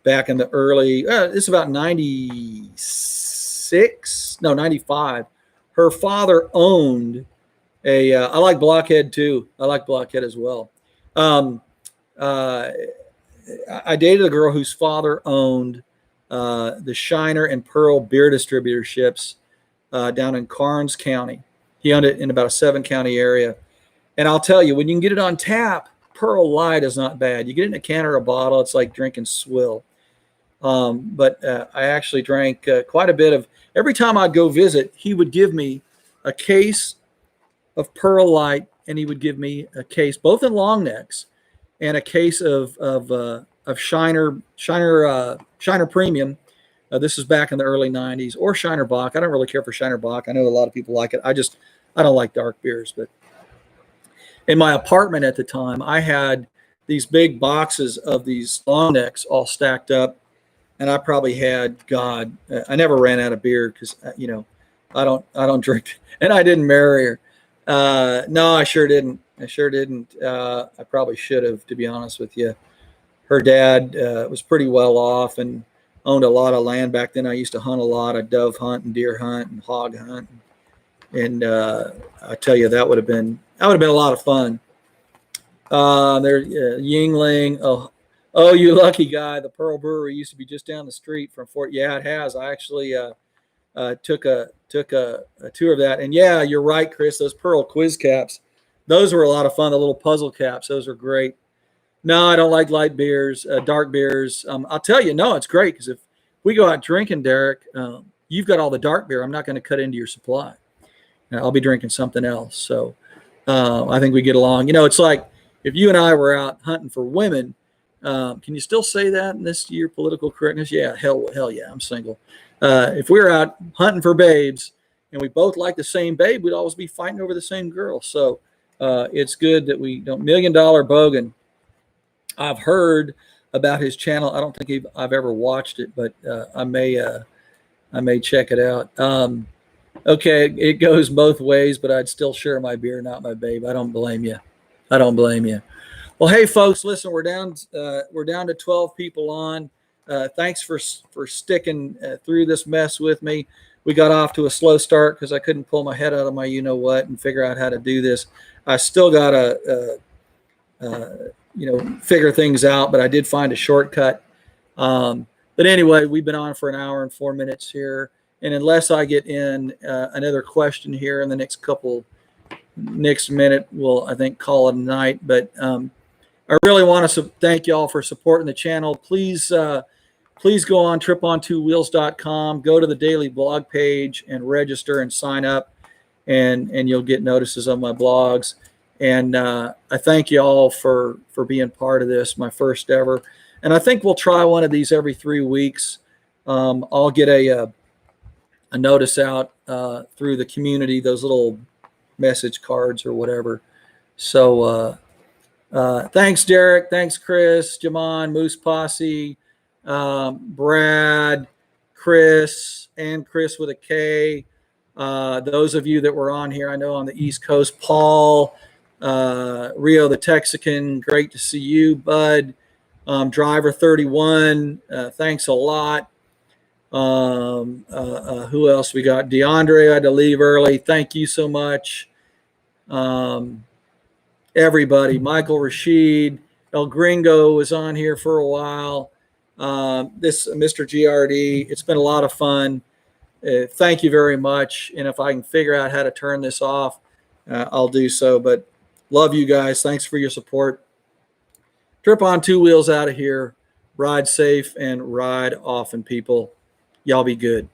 back in the early, it's about 95. Her father owned a, I like Blockhead too. I like Blockhead as well. I dated a girl whose father owned the Shiner and Pearl beer distributorships down in Karnes County. He owned it in about a 7-county area. And I'll tell you, when you can get it on tap, Pearl Light is not bad. You get it in a can or a bottle, it's like drinking swill. But I actually drank quite a bit of, every time I'd go visit, he would give me a case of Pearl Light, and he would give me a case, both in long necks, and a case of Shiner Premium. This is back in the early 90s, or Shiner Bock. I don't really care for Shiner Bock. I know a lot of people like it. I don't like dark beers. But in my apartment at the time, I had these big boxes of these long necks all stacked up, and I probably had, I never ran out of beer because I don't drink, and I didn't marry her. No, I sure didn't. I probably should have, to be honest with you. Her dad was pretty well off and owned a lot of land back then. I used to hunt a lot. I'd dove hunt and deer hunt and hog hunt, and I tell you, that would have been a lot of fun. There, Yingling. Oh, you lucky guy. The Pearl Brewery used to be just down the street from Fort. Yeah, it has. I actually took a tour of that. And yeah, you're right, Chris. Those Pearl quiz caps, those were a lot of fun. The little puzzle caps, those are great. No, I don't like light beers, dark beers. I'll tell you, no, it's great because if we go out drinking, Derek, you've got all the dark beer. I'm not going to cut into your supply. I'll be drinking something else. So I think we get along. It's like if you and I were out hunting for women. Can you still say that in this year, political correctness? Yeah, hell yeah, I'm single. If we were out hunting for babes and we both like the same babe, we'd always be fighting over the same girl. So it's good that we don't. $1 Million Bogan. I've heard about his channel. I don't think I've ever watched it, but I may check it out. Okay, it goes both ways, but I'd still share my beer, not my babe. I don't blame you. Well, hey, folks, listen, we're down to 12 people on. Thanks for sticking through this mess with me. We got off to a slow start because I couldn't pull my head out of my you-know-what and figure out how to do this. I still got to, figure things out, but I did find a shortcut. But anyway, we've been on for an hour and 4 minutes here. And unless I get in another question here in the next minute, we'll, I think, call it a night. But I really want to thank y'all for supporting the channel. Please go on trippontwowheels.com, go to the daily blog page and register and sign up, and you'll get notices on my blogs. And I thank you all for being part of this, my first ever. And I think we'll try one of these every 3 weeks. I'll get a notice out through the community, those little message cards or whatever. So thanks, Derek. Thanks, Chris, Jamon, Moose Posse, Brad, Chris, and Chris with a K. Those of you that were on here, I know on the East Coast, Paul, Rio the Texican, great to see you, Bud. Driver 31, thanks a lot. Who else we got? DeAndre, I had to leave early. Thank you so much. Everybody, Michael Rashid, El Gringo was on here for a while. This Mr. GRD, it's been a lot of fun. Thank you very much. And if I can figure out how to turn this off, I'll do so. But Love you guys. Thanks for your support. Tripp on two wheels out of here. Ride safe and ride often, people. Y'all be good.